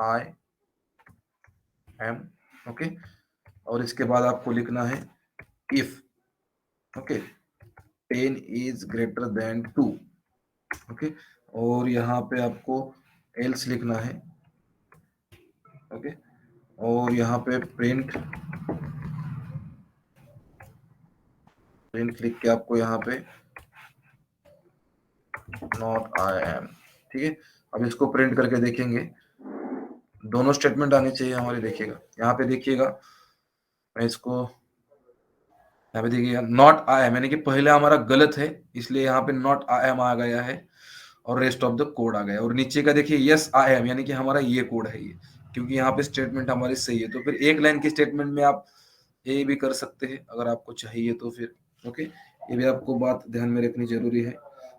आई एम। ओके, और इसके बाद आपको लिखना है if. Okay, 10 is greater than 2। Okay, और यहाँ पे आपको एल्स लिखना है। ओके, और यहाँ पे प्रिंट प्रिंट लिख के आपको यहाँ पे नॉट आई एम। ठीक है, अब इसको प्रिंट करके देखेंगे, दोनों स्टेटमेंट आने चाहिए हमारे। देखिएगा यहाँ पे, देखिएगा मैं इसको यहाँ पे देखिए नॉट आई एम, यानी कि पहले हमारा गलत है इसलिए यहाँ पे नॉट आई एम आ गया है और रेस्ट ऑफ द कोड आ गया। और नीचे का देखिए यस आई एम, यानी कि हमारा ये कोड है ये, क्योंकि यहाँ पे स्टेटमेंट हमारी सही है। तो फिर एक लाइन की स्टेटमेंट में आप ये भी कर सकते हैं अगर आपको चाहिए तो फिर। ओके, ये भी आपको बात ध्यान में रखनी जरूरी है।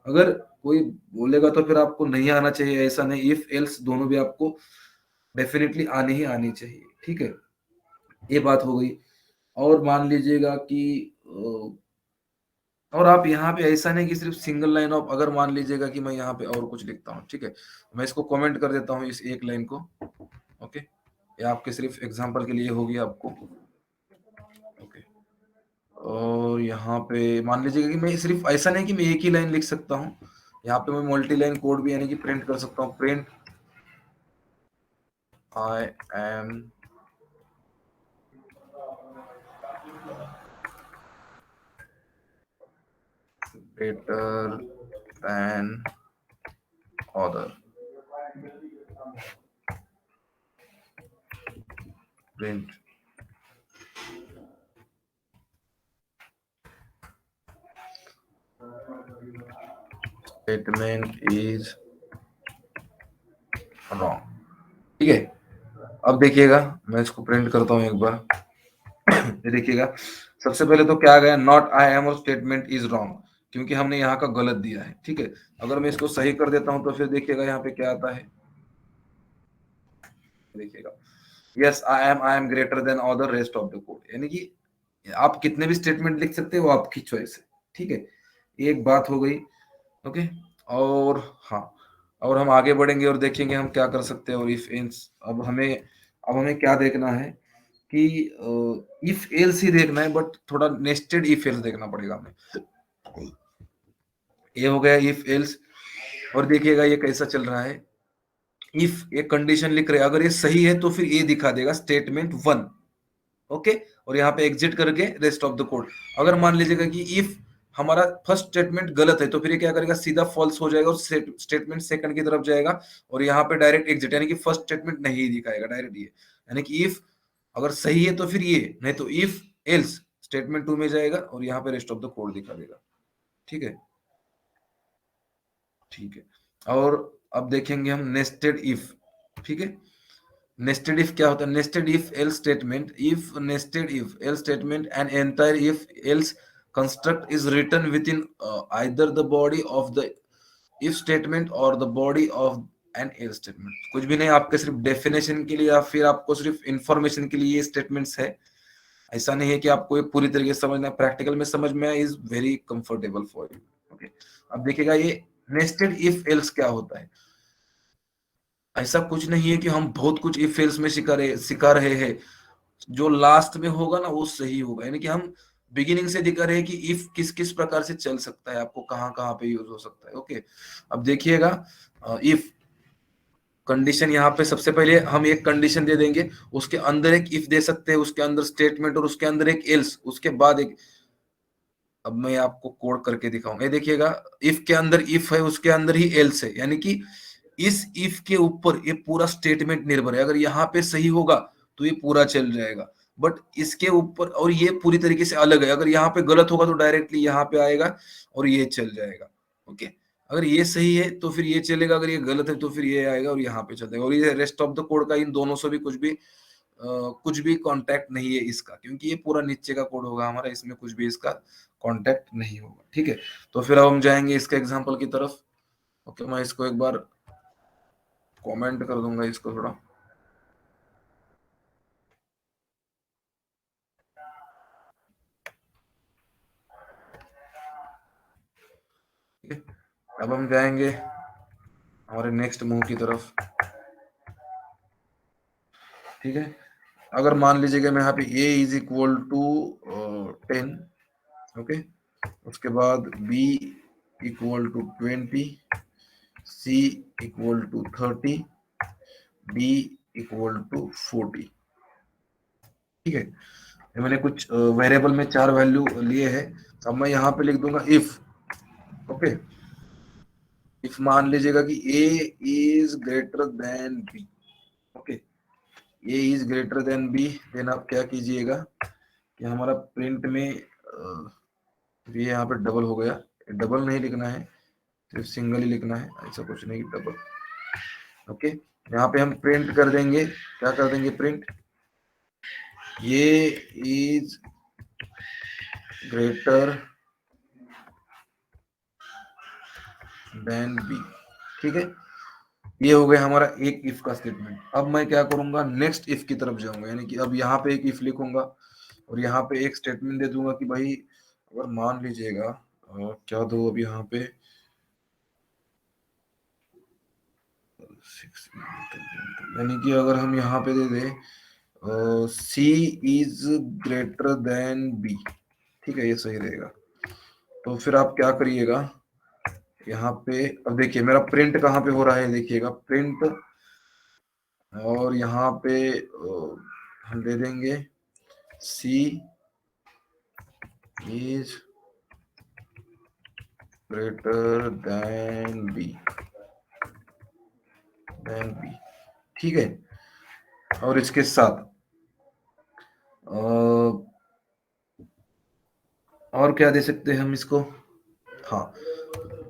अगर कोई बोलेगा तो फिर आपको नहीं आना चाहिए, ऐसा नहीं, इफ एल्स दोनों भी आपको डेफिनेटली आनी ही आनी चाहिए। ठीक है, ये बात हो गई। और मान लीजिएगा कि और आप यहाँ पे ऐसा नहीं कि सिर्फ सिंगल लाइन ऑफ, अगर मान लीजिएगा कि मैं यहाँ पे और कुछ लिखता हूँ, ठीक है, मैं इसको कमेंट कर देता हूँ इस एक लाइन को। ओके, ये आपके सिर्फ एग्जांपल के लिए होगी आपको। ओके, और यहाँ पे मान लीजिएगा कि मैं सिर्फ ऐसा नहीं कि मैं एक ही लाइन लिख सकता हूँ, यहाँ पे मैं मल्टी लाइन कोड भी यानी कि प्रिंट कर सकता हूँ। Print I am greater than other, print statement is wrong। ठीक है, अब देखिएगा मैं इसको प्रिंट करता हूँ एक बार। ये देखिएगा सबसे पहले तो क्या आ गया, नॉट आई एम और स्टेटमेंट इज रॉन्ग, क्योंकि हमने यहाँ का गलत दिया है। ठीक है, अगर मैं इसको सही कर देता हूँ तो फिर देखिएगा यहाँ पे क्या आता है, देखिएगा yes I am greater than all the rest of the code, यानी कि आप कितने भी स्टेटमेंट लिख सकते हो, आपकी चॉइस है। ठीक है, एक बात हो गई। ओके, और हाँ, और हम आगे बढ़ेंगे और देखेंगे हम क्या कर सकते हैं। और इफ एल्स, अब हमें क्या देखना है कि इफ एल्स ही देखना है, बट थोड़ा नेस्टेड इफ एल्स देखना पड़ेगा हमें। ये हो गया इफ एल्स, और देखिएगा ये कैसा चल रहा है। इफ एक कंडीशन लिख रहे हैं, अगर ये सही है तो फिर ये दिखा देगा स्टेटमेंट 1। ओके, और यहाँ पे एग्जिट करके रेस्ट ऑफ द कोड। अगर मान लीजिएगा कि इफ हमारा फर्स्ट स्टेटमेंट गलत है तो फिर ये क्या करेगा, सीधा फॉल्स हो जाएगा और स्टेटमेंट सेकंड की तरफ जाएगा, और यहाँ पे डायरेक्ट एग्जिट, यानी कि फर्स्ट स्टेटमेंट नहीं दिखाएगा, डायरेक्ट ये, यानी कि इफ अगर सही है तो फिर ये, नहीं तो इफ एल्स स्टेटमेंट 2 में जाएगा और यहाँ पे रेस्ट ऑफ द कोड दिखा देगा। ठीक है, ठीक है। और अब देखेंगे हम नेस्टेड इफ। ठीक है, नेस्टेड इफ क्या होता है, nested if else statement, if nested if else statement and entire if else construct is written within either the body of the if statement or the body of an else statement। कुछ भी नहीं, आपके सिर्फ definition के लिए या फिर आपको सिर्फ इंफॉर्मेशन के लिए ये स्टेटमेंट्स है। ऐसा नहीं है कि आपको ये पूरी तरीके से समझना है, प्रैक्टिकल में समझ में is very comfortable for you. Okay, अब देखिएगा ये नेस्टेड इफ एल्स क्या होता है। ऐसा कुछ नहीं है कि हम बहुत कुछ इफ एल्स में सिखा रहे हैं, जो लास्ट में होगा ना वो सही होगा, यानी कि हम बिगिनिंग से दिखा रहे हैं कि इफ किस किस प्रकार से चल सकता है, आपको कहाँ कहाँ पे यूज हो सकता है। ओके, अब देखिएगा इफ कंडीशन, यहाँ पे सबसे पहले हम एक कंडीशन दे देंगे, उसके अंदर एक इफ दे सकते हैं, उसके अंदर स्टेटमेंट, और उसके अंदर एक एल्स, उसके बाद एक, अब मैं आपको कोड करके दिखाऊंगा। ये देखिएगा इफ के अंदर इफ है, उसके अंदर ही एल्स है, यानी कि इस इफ के ऊपर ये पूरा स्टेटमेंट निर्भर है। अगर यहाँ पे सही होगा तो ये पूरा चल जाएगा, बट इसके ऊपर, और ये पूरी तरीके से अलग है, अगर यहाँ पे गलत होगा तो डायरेक्टली यहाँ पे आएगा और ये चल जाएगा। ओके, अगर ये सही है तो फिर ये चलेगा, अगर ये गलत है तो फिर ये आएगा और यहाँ पे चल जाएगा। और ये रेस्ट ऑफ द कोड का इन दोनों से भी कुछ भी कांटेक्ट नहीं है इसका, क्योंकि ये पूरा नीचे का कोड होगा हमारा, इसमें कुछ भी इसका कांटेक्ट नहीं होगा। ठीक है, तो फिर अब हम जाएंगे इसके एग्जांपल की तरफ। ओके, मैं इसको एक बार कमेंट कर दूंगा इसको थोड़ा। ठीक है, अब हम जाएंगे हमारे नेक्स्ट मूव की तरफ। ठीक है, अगर मान लीजिएगा मैं यहाँ पे a is equal to 10, okay, उसके बाद b equal to 20, c equal to 30, d equal to 40। ठीक है, ये मैंने कुछ वेरिएबल में 4 वैल्यू लिए हैं। अब मैं यहाँ पे लिख दूंगा इफ। ओके, इफ मान लीजिएगा कि a is greater than b। Okay, a is greater than b, then आप क्या कीजिएगा कि हमारा प्रिंट में ये यहाँ पे डबल हो गया, डबल नहीं लिखना है, सिर्फ सिंगल ही लिखना है, ऐसा कुछ नहीं डबल। ओके, यहाँ पे हम प्रिंट कर देंगे, क्या कर देंगे प्रिंट, ये इज ग्रेटर देन बी। ठीक है, ये हो गया हमारा एक इफ का स्टेटमेंट। अब मैं क्या करूंगा, नेक्स्ट इफ की तरफ जाऊंगा, यानी कि अब यहाँ पे एक इफ लिखूंगा और यहाँ पे एक स्टेटमेंट दे दूंगा कि भाई अगर मान लीजिएगा क्या दो अब यहाँ पे 6, यानी कि अगर हम यहाँ पे दे दे सी इज ग्रेटर देन बी, ठीक है, ये सही रहेगा। तो फिर आप क्या करिएगा, यहाँ पे अब देखिए मेरा प्रिंट कहाँ पे हो रहा है, देखिएगा प्रिंट, और यहाँ पे हम दे देंगे सी इज ग्रेटर देन बी, ठीक है। और इसके साथ और क्या दे सकते हैं हम इसको, हाँ,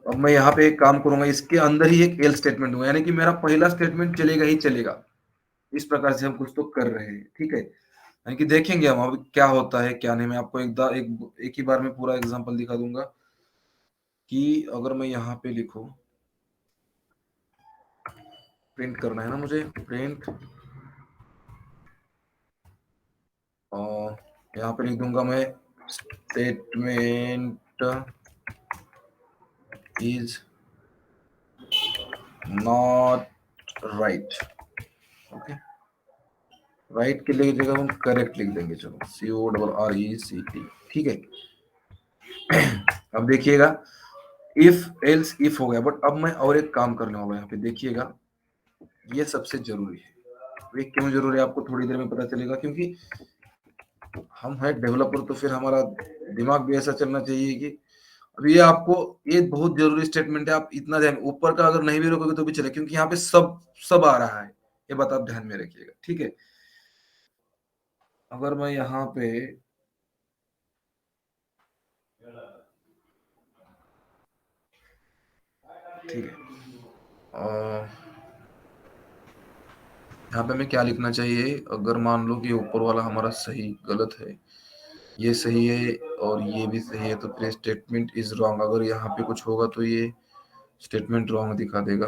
अब मैं यहाँ पे एक काम करूंगा, इसके अंदर ही एक एल स्टेटमेंट दूंगा, यानी कि मेरा पहला स्टेटमेंट चलेगा ही चलेगा। इस प्रकार से हम कुछ तो कर रहे हैं, ठीक है, यानी कि देखेंगे हम अब क्या होता है क्या नहीं। मैं आपको एक ही बार में पूरा एग्जांपल दिखा दूंगा कि अगर मैं यहाँ पे लिखूं, प्रिंट करना है ना मुझे, प्रिंट, और यहाँ पे लिख दूंगा मैं statement is not right. Okay, right के लिए जगह हम करेक्ट लिख देंगे, चलो CORRECT, ठीक है। अब देखिएगा इफ एल्स इफ हो गया, बट अब मैं और एक काम करने वाला हूँ यहाँ पे, देखिएगा ये सबसे जरूरी है। ये क्यों जरूरी है आपको थोड़ी देर में पता चलेगा, क्योंकि हम है डेवलपर, तो फिर हमारा दिमाग भी ऐसा चलना चाहिए कि अब ये आपको, ये बहुत जरूरी स्टेटमेंट है, आप इतना ध्यान, ऊपर का अगर नहीं भी रोकोगे तो भी चले, क्योंकि यहाँ पे सब सब आ रहा है, ये बात आप ध्यान में रखिएगा, ठीक है। अगर मैं यहाँ पे ठीक है, यहाँ पे हमें क्या लिखना चाहिए, अगर मान लो कि ऊपर वाला हमारा सही गलत है, ये सही है और ये भी सही है, तो फिर स्टेटमेंट इज रॉन्ग, अगर यहाँ पे कुछ होगा तो ये स्टेटमेंट रॉन्ग दिखा देगा।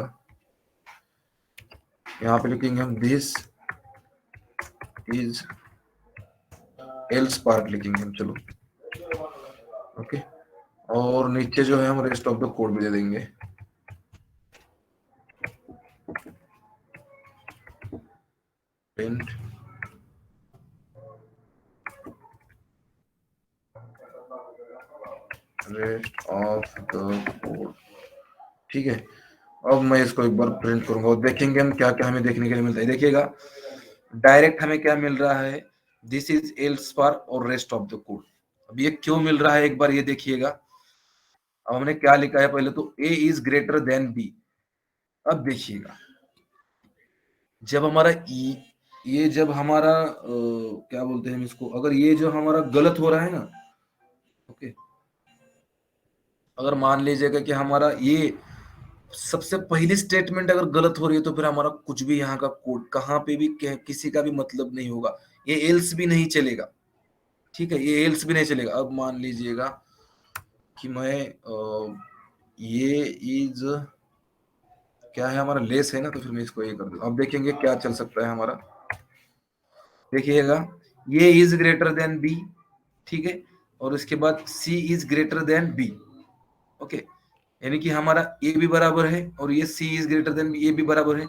यहाँ पे लिखेंगे हम दिस इज एल्स पार्ट लिखेंगे हम, चलो ओके, और नीचे जो है हम रेस्ट ऑफ द कोड भी दे देंगे। Print rest of the code, ठीक है। अब मैं इसको एक बार प्रिंट करूंगा और देखेंगे हम क्या क्या हमें देखने के लिए मिलता है। देखिएगा डायरेक्ट हमें क्या मिल रहा है, दिस इज एल्स फॉर और रेस्ट ऑफ द कोड। अब ये क्यों मिल रहा है एक बार ये देखिएगा। अब हमने क्या लिखा है, पहले तो ए इज ग्रेटर देन बी। अब देखिएगा जब हमारा ये जब हमारा क्या बोलते हैं हम इसको, अगर ये जो हमारा गलत हो रहा है ना, ओके, अगर मान लीजिएगा कि हमारा ये सबसे पहली स्टेटमेंट अगर गलत हो रही है, तो फिर हमारा कुछ भी यहाँ का कोड कहाँ पे भी किसी का भी मतलब नहीं होगा, ये एल्स भी नहीं चलेगा, ठीक है, ये एल्स भी नहीं चलेगा। अब मान लीजिएगा कि मैं ये इज क्या है हमारा लेस है ना, तो फिर मैं इसको ये कर दूं। अब देखेंगे क्या चल सकता है हमारा, देखिएगा ये इज ग्रेटर देन बी, ठीक है, और उसके बाद C is greater than B, okay, यानी कि हमारा ए भी बराबर है और ये C is greater than B, ये भी बराबर है।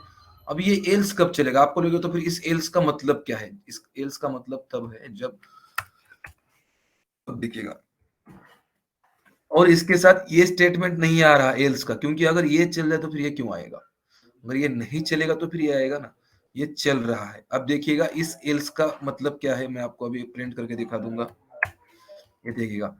अब ये एल्स कब चलेगा आपको लगे, तो फिर इस एल्स का मतलब क्या है, इस एल्स का मतलब तब है जब, देखिएगा, और इसके साथ ये स्टेटमेंट नहीं आ रहा एल्स का, क्योंकि अगर ये चल जाए तो फिर ये क्यों आएगा, अगर ये नहीं चलेगा तो फिर ये आएगा ना, ये चल रहा है। अब देखिएगा इस एल्स का मतलब क्या है, मैं आपको अभी प्रिंट करके दिखा दूंगा, ये देखिएगा।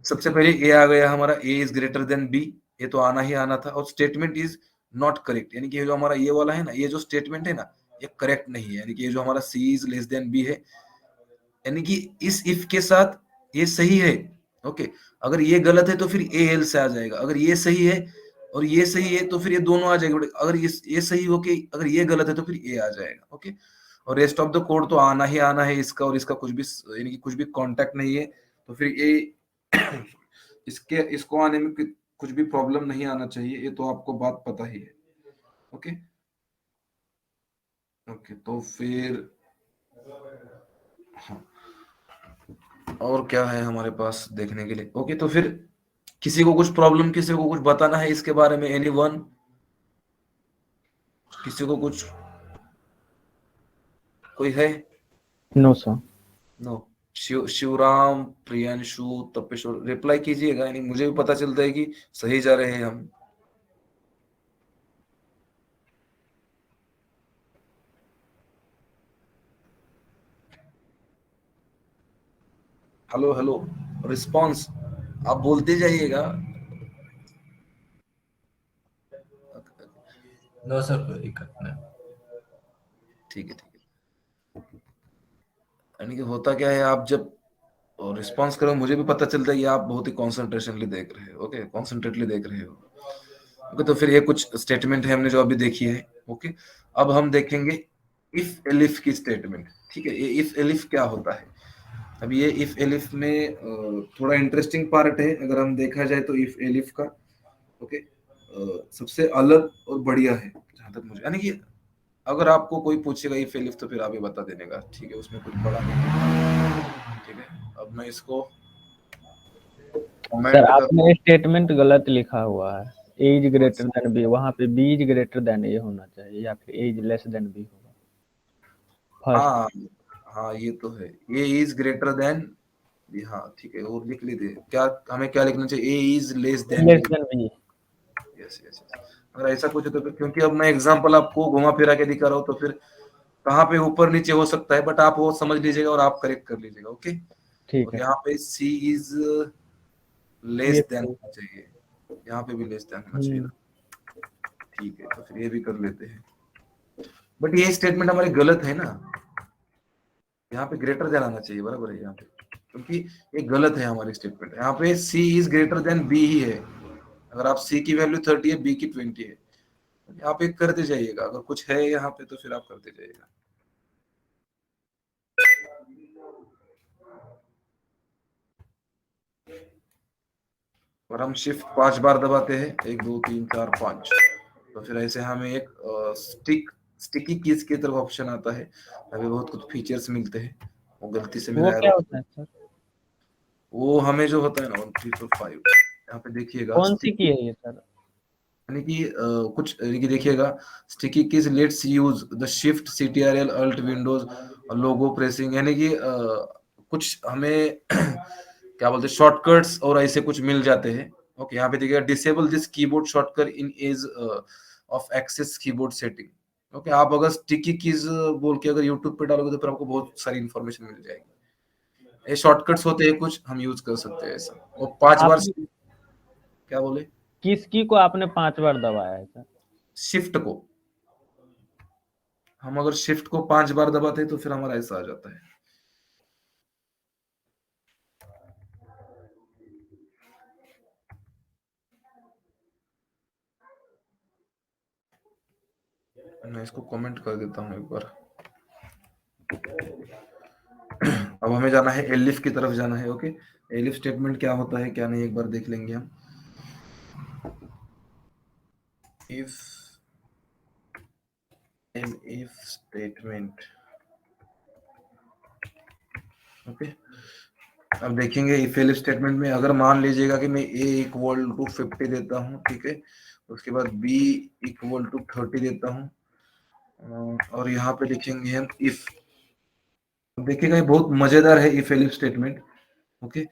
सबसे पहले ए आ गया हमारा, ए इज ग्रेटर देन बी, ये तो आना ही आना था, और स्टेटमेंट इज नॉट करेक्ट, यानी कि जो हमारा ये वाला है ना, ये जो स्टेटमेंट है ना, ये करेक्ट नहीं है, यानी कि ये जो हमारा सी इज लेस देन बी है, यानी कि इस इफ के साथ ये सही है, ओके। अगर ये गलत है तो फिर ए एल से आ जाएगा, अगर ये सही है और ये सही है तो फिर ये दोनों आ जाएगा, अगर ये सही हो के अगर ये गलत है तो फिर ए आ जाएगा, ओके। और रेस्ट ऑफ द कोड तो आना ही आना है इसका, और इसका कुछ भी यानी कि कुछ भी कांटेक्ट नहीं है, तो फिर ये इसको आने में कुछ भी प्रॉब्लम नहीं आना चाहिए, ये तो आपको बात पता ही है, ओके। ओके तो फिर हाँ, और क्या है हमारे पास देखने के लिए, ओके। तो फिर किसी को कुछ प्रॉब्लम, किसी को कुछ बताना है इसके बारे में, एनीवन, किसी को कुछ, कोई है? No sir. No. Shivram, Priyanshu, Tapeshwar reply कीजिएगा, यानी मुझे भी पता चलता है कि सही जा रहे हैं हम। हेलो हेलो, रिस्पांस आप बोलते जाइएगा। नो सर, कोई दिक्कत नहीं। ठीक है ठीक है। यानी कि होता क्या है, आप जब रिस्पॉन्स करो मुझे भी पता चलता है कि आप बहुत ही कॉन्सेंट्रेशनली देख रहे हो, ओके, कॉन्सेंट्रेटली देख रहे हो, ओके। तो फिर ये कुछ स्टेटमेंट है हमने जो अभी देखी है, ओके। अब हम देखेंगे इफ एलिफ की स्टेटमेंट, ठीक है। ये इफ एलिफ क्या होता है, अब ये इफ एलिफ में थोड़ा इंटरेस्टिंग पार्ट है अगर हम देखा जाए तो इफ एलिफ का, ओके। सबसे अलग और बढ़िया है जहां तक मुझे, यानी कि अगर आपको कोई पूछेगा इफ एलिफ तो फिर आप ही बता देने का, ठीक है, उसमें कुछ बड़ा नहीं है, ठीक है। अब मैं इसको सर कमेंट कर, आपने स्टेटमेंट गलत लिखा हुआ है, A is greater than B, वहाँ पे बी इज ग्रेटर देन ए होना चाहिए, या फिर ए इज लेस देन बी होगा फर्स्ट। हाँ हाँ ये तो है, A is greater than B, हाँ ठीक है, और लिख लीजिए क्या, हमें क्या लिखना चाहिए, A is less than less B. Than B. Yes yes yes. अगर ऐसा कुछ है तो फिर, क्योंकि अब मैं एग्जांपल आपको घुमा फिरा के दिखा रहा हूँ, तो फिर कहाँ पे ऊपर नीचे हो सकता है, बट आप वो समझ लीजिएगा और आप करेक्ट कर लीजिएगा, ओके। ठीक और है। यहाँ पे सी इज लेस ये देन तो होना चाहिए, यहाँ पे भी लेस देन होना चाहिए हम्म, ना, ठीक है। तो फिर ये भी कर लेते हैं, बट ये स्टेटमेंट हमारे गलत है ना, यहाँ पे ग्रेटर देन आना चाहिए, बराबर है यहाँ पे, क्योंकि ये गलत है हमारी स्टेटमेंट, यहाँ पे सी इज ग्रेटर देन बी ही है। अगर आप सी की वैल्यू 30 है, बी की 20 है, आप एक करते जाइएगा, अगर कुछ है यहाँ पे तो फिर आप करते जाइएगा। और हम शिफ्ट 5 बार दबाते हैं, 1 2 3 4 5, तो फिर ऐसे हमें एक स्टिकी कीज की तरफ ऑप्शन आता है, अभी बहुत कुछ फीचर्स मिलते हैं, वो गलती से वो मेरा क्या एरो, होता है सर? वो हमें जो होता है ना 1 3 4 5, यहाँ पे देखिएगा कौन सी स्टिकी, की है ये सर? यानी कि कुछ यानी कि देखिएगा, sticky keys let's use the shift CTRL alt Windows logo pressing, यानी कि कुछ हमें क्या बोलते हैं शॉर्टकट्स और ऐसे कुछ मिल जाते हैं, ओके। यहाँ पे देखिएगा disable this keyboard shortcut in ease of access keyboard setting, okay. आप अगर स्टिकी कीज बोल के अगर यूट्यूब पे डालोगे तो फिर आपको बहुत सारी इंफॉर्मेशन मिल जाएगी, ये शॉर्टकट्स होते हैं कुछ, हम यूज कर सकते हैं ऐसा। और 5 बार, आपने क्या बोले, किसकी को आपने 5 बार दबाया है सर? शिफ्ट को, हम अगर शिफ्ट को 5 बार दबाते हैं तो फिर हमारा ऐसा आ जाता है। मैं इसको कमेंट कर देता हूँ एक बार। अब हमें जाना है एलिफ की तरफ जाना है, ओके। एलिफ स्टेटमेंट क्या होता है क्या नहीं एक बार देख लेंगे हम। If and if statement, okay. अब देखेंगे इफ एलिफ स्टेटमेंट में अगर मान लीजिएगा कि मैं a इक्वल टू 50 देता हूँ, ठीक है, उसके बाद b इक्वल टू 30 देता हूँ, और यहाँ पे लिखेंगे हम इफ, देखिएगा ये बहुत मजेदार है इफ एलिफ स्टेटमेंट, ओके।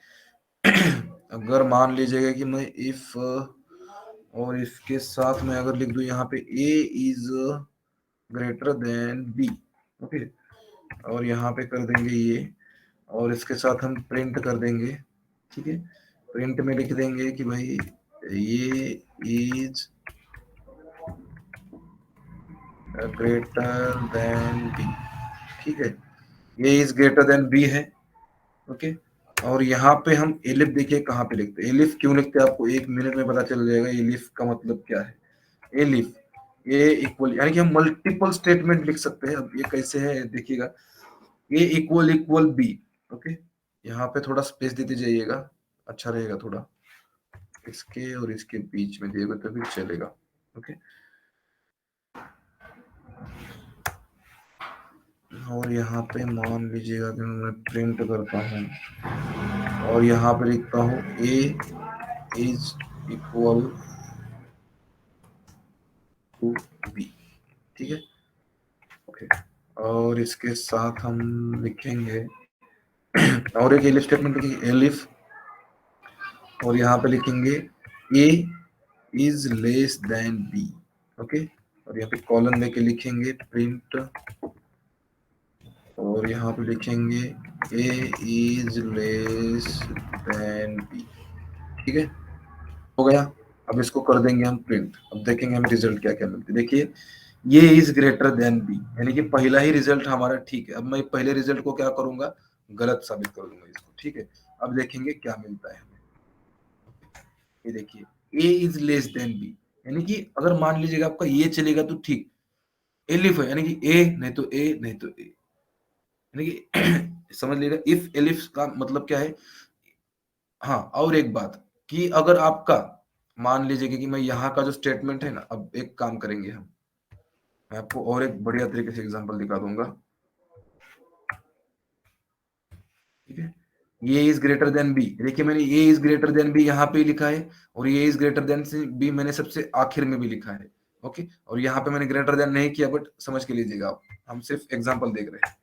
अगर मान लीजिएगा कि मैं इफ और इसके साथ में अगर लिख दूं यहाँ पे a is greater than b, okay, और यहाँ पे कर देंगे ये, और इसके साथ हम प्रिंट कर देंगे, ठीक है। प्रिंट में लिख देंगे कि भाई ये इज ग्रेटर देन b, ठीक है, ये इज ग्रेटर देन b है, ओके। और यहाँ पे हम एलिफ देखिए कहाँ पे लिखते हैं। एलिफ क्यों लिखते हैं आपको 1 मिनट में पता चल जाएगा एलिफ का मतलब क्या है। एलिफ ए इक्वल, यानी कि हम मल्टीपल स्टेटमेंट लिख सकते हैं। अब ये कैसे है देखिएगा, ए इक्वल इक्वल बी। ओके, यहाँ पे थोड़ा स्पेस देते जाइएगा, अच्छा रहेगा थोड़ा, इसके और इसके बीच में दिएगा तो फिर चलेगा। ओके, और यहाँ पे मान लीजिएगा कि मैं प्रिंट करता हूँ और यहाँ पे लिखता हूँ ए इज इक्वल टू बी। ठीक है, ओके, और इसके साथ हम लिखेंगे और एक एलिफ स्टेटमेंट लिखेंगे, एलिफ, और यहाँ पे लिखेंगे A is less than B. Okay, और यहाँ पे कॉलन लेके लिखेंगे प्रिंट, और यहाँ पे लिखेंगे A is less than B. ठीक है, हो गया। अब इसको कर देंगे हम प्रिंट। अब देखेंगे हम रिजल्ट क्या क्या मिलते। देखिए ये इज ग्रेटर देन बी, यानी कि पहला ही रिजल्ट हमारा ठीक है। अब मैं पहले रिजल्ट को क्या करूंगा, गलत साबित कर दूंगा इसको। ठीक है, अब देखेंगे क्या मिलता है हमें। ये देखिए ए इज लेस देन बी, यानी कि अगर मान लीजिएगा आपका ये चलेगा तो ठीक, एलिफ है यानी कि ए नहीं तो ए नहीं तो ए, यानी कि समझ लीजिएगा इफ एलिफ का मतलब क्या है। हाँ, और एक बात कि अगर आपका मान लीजिए कि मैं यहाँ का जो स्टेटमेंट है ना, अब एक काम करेंगे हम, मैं आपको और एक बढ़िया तरीके से एग्जांपल दिखा दूंगा। ठीक है, ये इज ग्रेटर देन बी, देखिए मैंने ये इज ग्रेटर देन बी यहाँ पे लिखा है, और ये इज ग्रेटर देन बी मैंने सबसे आखिर में भी लिखा है। ओके, और यहाँ पे मैंने ग्रेटर देन नहीं किया, बट समझ के लीजिएगा आप, हम सिर्फ एग्जांपल देख रहे हैं।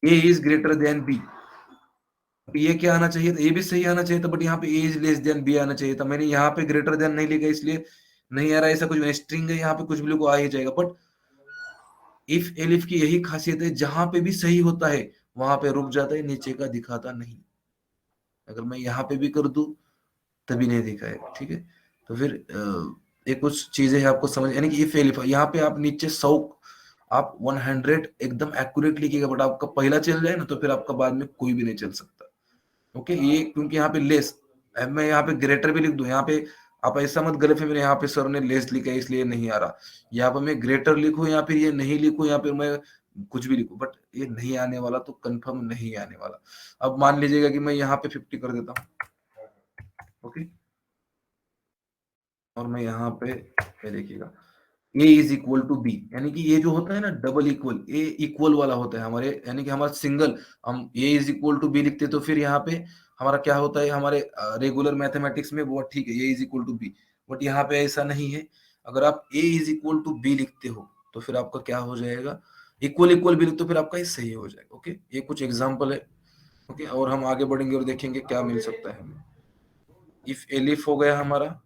ए इज ग्रेटर देन बी, ये क्या आना चाहिए था, ये भी सही आना चाहिए था, बट यहाँ पे ए इज लेस देन बी आना चाहिए था। मैंने यहाँ पे ग्रेटर देन नहीं लिखा, इसलिए नहीं आ रहा। ऐसा कुछ स्ट्रिंग है, यहाँ पे कुछ भी लिखो आ ही जाएगा। बट इफ एलिफ की यही खासियत है, जहां पे भी सही होता है वहां पे रुक जाता है, नीचे का दिखाता नहीं। अगर मैं यहाँ पे भी कर दूं तभी नहीं दिखाएगा। ठीक है, तो फिर ये कुछ चीजें हैं आपको समझ, यानी कि इफ एलिफ यहाँ पे आप नीचे 100 आप 100 एकदम एक्यूरेट लिखिएगा, बट आपका पहला चल जाए ना तो फिर आपका बाद में कोई भी नहीं चल सकता। ओके, ये क्योंकि यहाँ पे लेस, मैं यहाँ पे ग्रेटर भी लिख दूं, यहाँ पे आप ऐसा मत गलत है, मेरे यहाँ पे सर ने लेस लिखा है इसलिए नहीं आ रहा। यहाँ पे मैं ग्रेटर लिखूं या फिर ये नहीं लिखूं, या फिर मैं कुछ भी लिखूं, बट ये नहीं आने वाला, तो कंफर्म नहीं आने वाला। अब मान लीजिएगा कि मैं यहाँ पे 50 कर देता हूँ। ओके, और मैं यहाँ पे ये देखिएगा ए इज इक्वल टू बी, यानी कि ये जो होता है ना डबल इक्वल, ए इक्वल वाला होता है हमारे, यानी कि हमारा सिंगल, हम ए इज इक्वल टू बी लिखते तो फिर यहाँ पे हमारा क्या होता है, हमारे रेगुलर मैथमेटिक्स में वो ठीक है A is equal to B, but यहाँ पे ऐसा नहीं है। अगर आप A is equal to B लिखते हो तो फिर आपका क्या हो जाएगा, इक्वल इक्वल भी लिखते तो फिर आपका ये सही हो जाएगा। ओके, ये कुछ एग्जाम्पल है। ओके, और हम आगे बढ़ेंगे और देखेंगे क्या मिल सकता है हमें। इफ एलिफ हो गया हमारा,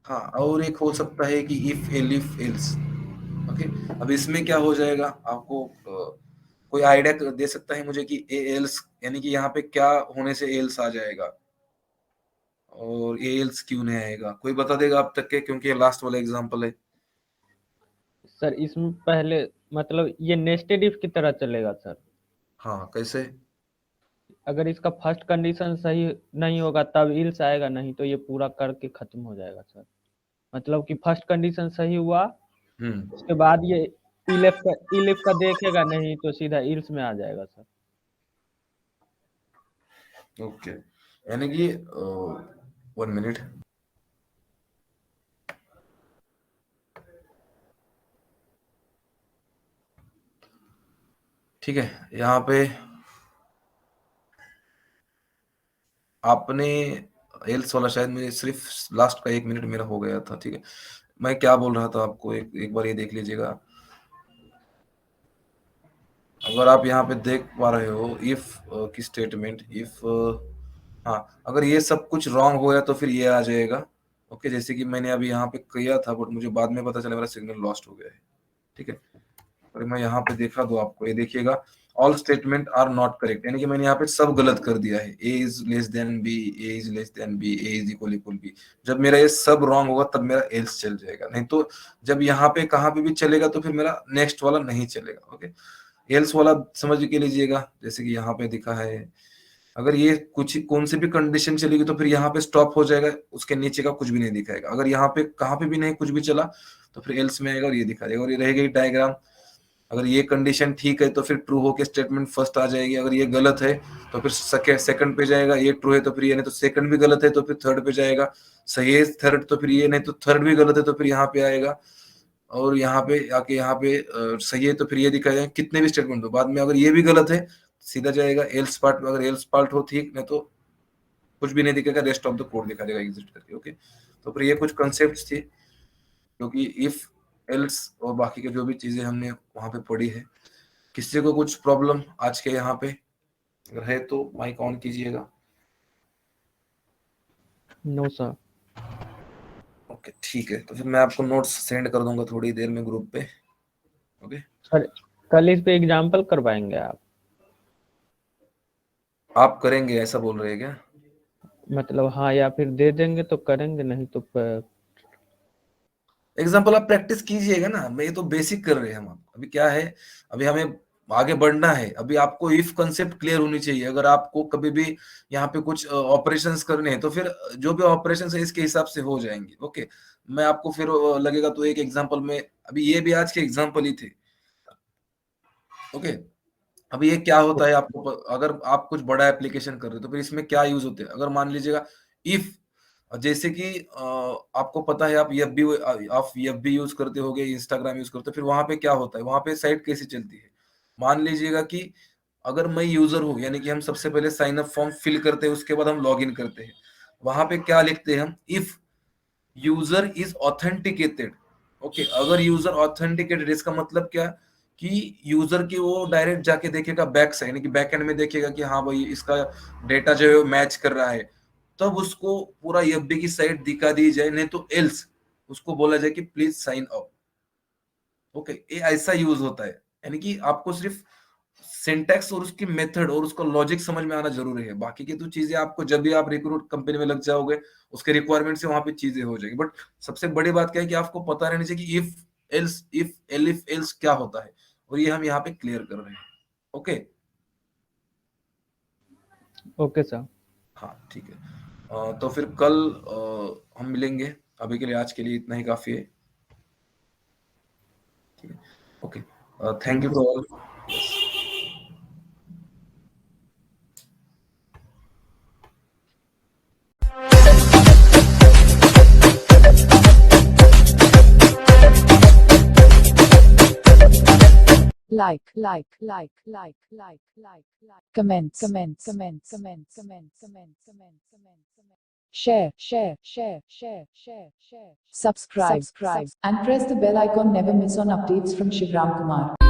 हाँ, और एक हो सकता है कि इफ एलिफ एल्स। ओके, अब इसमें क्या हो जाएगा आपको कोई आइडिया दे सकता है मुझे कि ए एल्स, यानी कि यहाँ पे क्या होने से एल्स आ जाएगा, और ए एल्स क्यों नहीं आएगा, कोई बता देगा अब तक के, क्योंकि ये लास्ट वाला एग्जांपल है। सर इसमें पहले मतलब ये नेस्टेड इफ की तरह चलेगा सर। हाँ, कैसे? अगर इसका फर्स्ट कंडीशन सही नहीं होगा तब इल्स आएगा, नहीं तो ये पूरा करके खत्म हो जाएगा सर। मतलब कि फर्स्ट कंडीशन सही हुआ, उसके बाद ये इलिफ का देखेगा नहीं तो सीधा इल्स में आ जाएगा सर। ओके, यानी कि 1 मिनट, ठीक है, यहाँ पे आपने एल्स वाला शायद मेरे सिर्फ लास्ट का 1 मिनट मेरा हो गया था। ठीक है, मैं क्या बोल रहा था आपको, एक बार ये देख लीजिएगा। अगर आप यहाँ पे देख पा रहे हो इफ की स्टेटमेंट, इफ हाँ, अगर ये सब कुछ रॉन्ग हो गया तो फिर ये आ जाएगा। ओके, जैसे कि मैंने अभी यहाँ पे किया था, बट मुझे बाद में पता चला मेरा सिग्नल लॉस्ट हो गया है। ठीक है, और मैं यहाँ पे देखा दो आपको, ये देखिएगा all statement are not correct, यानी कि मैंने यहाँ पे सब गलत कर दिया है। A is less than B, A is less than B, A is equal equal B. जब मेरा ये सब रॉन्ग होगा तब मेरा एल्स चल जाएगा, नहीं तो जब यहाँ पे कहाँ पे भी चलेगा तो फिर मेरा नेक्स्ट वाला नहीं चलेगा। ओके, एल्स वाला समझ के लीजिएगा, जैसे कि यहाँ पे दिखा है, अगर ये कुछ कौन सी भी कंडीशन चलेगी तो फिर यहाँ पे स्टॉप हो जाएगा, उसके नीचे का कुछ भी नहीं दिखाएगा। अगर यहाँ पे कहाँ पे भी नहीं कुछ भी चला तो फिर एल्स में आएगा और ये दिखा देगा, और ये रहेगी डायग्राम। अगर ये कंडीशन ठीक है तो फिर ट्रू होके स्टेटमेंट फर्स्ट आ जाएगी, अगर ये गलत है तो फिर सेकंड पे जाएगा, ये ट्रू है तो फिर ये, नहीं तो सेकंड भी गलत है तो फिर थर्ड पे जाएगा, सही है थर्ड तो फिर ये, नहीं तो थर्ड भी गलत है तो फिर यहाँ पे आएगा, और यहाँ पे आके यहाँ पे सही है तो फिर ये दिखाया जाएगा। कितने भी स्टेटमेंट हो बाद में अगर ये भी गलत है सीधा जाएगा एल्स पार्ट में, अगर एल्स पार्ट हो ठीक, नहीं तो कुछ भी नहीं दिखेगा, रेस्ट ऑफ द कोड दिखा देगा एग्जिट करके। ओके, तो फिर ये कुछ कॉन्सेप्ट्स थे क्योंकि इफ एल्स और बाकी के जो भी चीजें हमने वहां पे पढ़ी है। किसी को कुछ प्रॉब्लम आज के यहाँ पे अगर है तो माइक ऑन कीजिएगा। No sir. ओके ठीक है, तो फिर मैं आपको नोट्स सेंड कर दूंगा थोड़ी देर में ग्रुप पे। ओके सर कल इस पे एग्जाम्पल करवाएंगे आप करेंगे ऐसा बोल रहे हैं क्या? मतलब हाँ, या फिर दे देंगे तो करेंगे, नहीं तो एग्जाम्पल आप प्रैक्टिस कीजिएगा ना, मैं ये तो बेसिक कर रहे हैं हम। अभी क्या है, अभी हमें आगे बढ़ना है। अभी आपको इफ कंसेप्ट क्लियर होनी चाहिए। अगर आपको कभी भी यहाँ पे कुछ ऑपरेशंस करने हैं तो फिर जो भी ऑपरेशंस है इसके हिसाब से हो जाएंगे। ओके, मैं आपको फिर लगेगा तो एक एग्जांपल में, अभी ये भी आज के एग्जांपल ही थे। ओके, अभी ये क्या होता है आपको अगर आप कुछ बड़ा एप्लीकेशन कर रहे हो तो फिर इसमें क्या यूज होते हैं। अगर मान लीजिएगा इफ, जैसे कि आपको पता है आप एफबी यूज करते होगे, इंस्टाग्राम यूज करते हो, फिर वहां पे क्या होता है, वहां पे साइट कैसे चलती है। मान लीजिएगा कि अगर मैं यूजर हूं, यानी कि हम सबसे पहले साइन अप फॉर्म फिल करते हैं, उसके बाद हम लॉग इन करते हैं। वहां पे क्या लिखते हैं हम, if user is authenticated. Okay, अगर यूजर ऑथेंटिकेटेड इसका मतलब क्या, कि यूजर की वो डायरेक्ट जाके देखेगा बैक साइड, यानी कि बैक एंड में देखेगा कि हाँ भाई इसका डेटा जो है मैच कर रहा है, तब उसको पूरा एफबी की साइट दिखा दी जाए, नहीं तो एल्स उसको बोला जाए कि प्लीज साइन अप। ओके, ये ऐसा यूज होता है, यानी कि आपको सिर्फ सिंटैक्स और उसकी मेथड और उसका लॉजिक समझ में आना जरूरी है। बाकी की तो चीजें आपको जब भी आप रिक्रूट कंपनी में लग जाओगे उसके रिक्वायरमेंट से वहां पे चीजें हो जाएगी। बट सबसे बड़ी बात क्या है कि आपको पता रहना चाहिए कि इफ एल्स क्या होता है, और ये हम यहाँ पे क्लियर कर रहे हैं। Okay okay sir. हाँ ठीक है, तो फिर कल हम मिलेंगे। अभी के लिए आज के लिए इतना ही काफी है। ठीक है, okay, thank you to all. like, comments, share, subscribe, and press the bell icon. Never miss on updates from Shivram Kumar.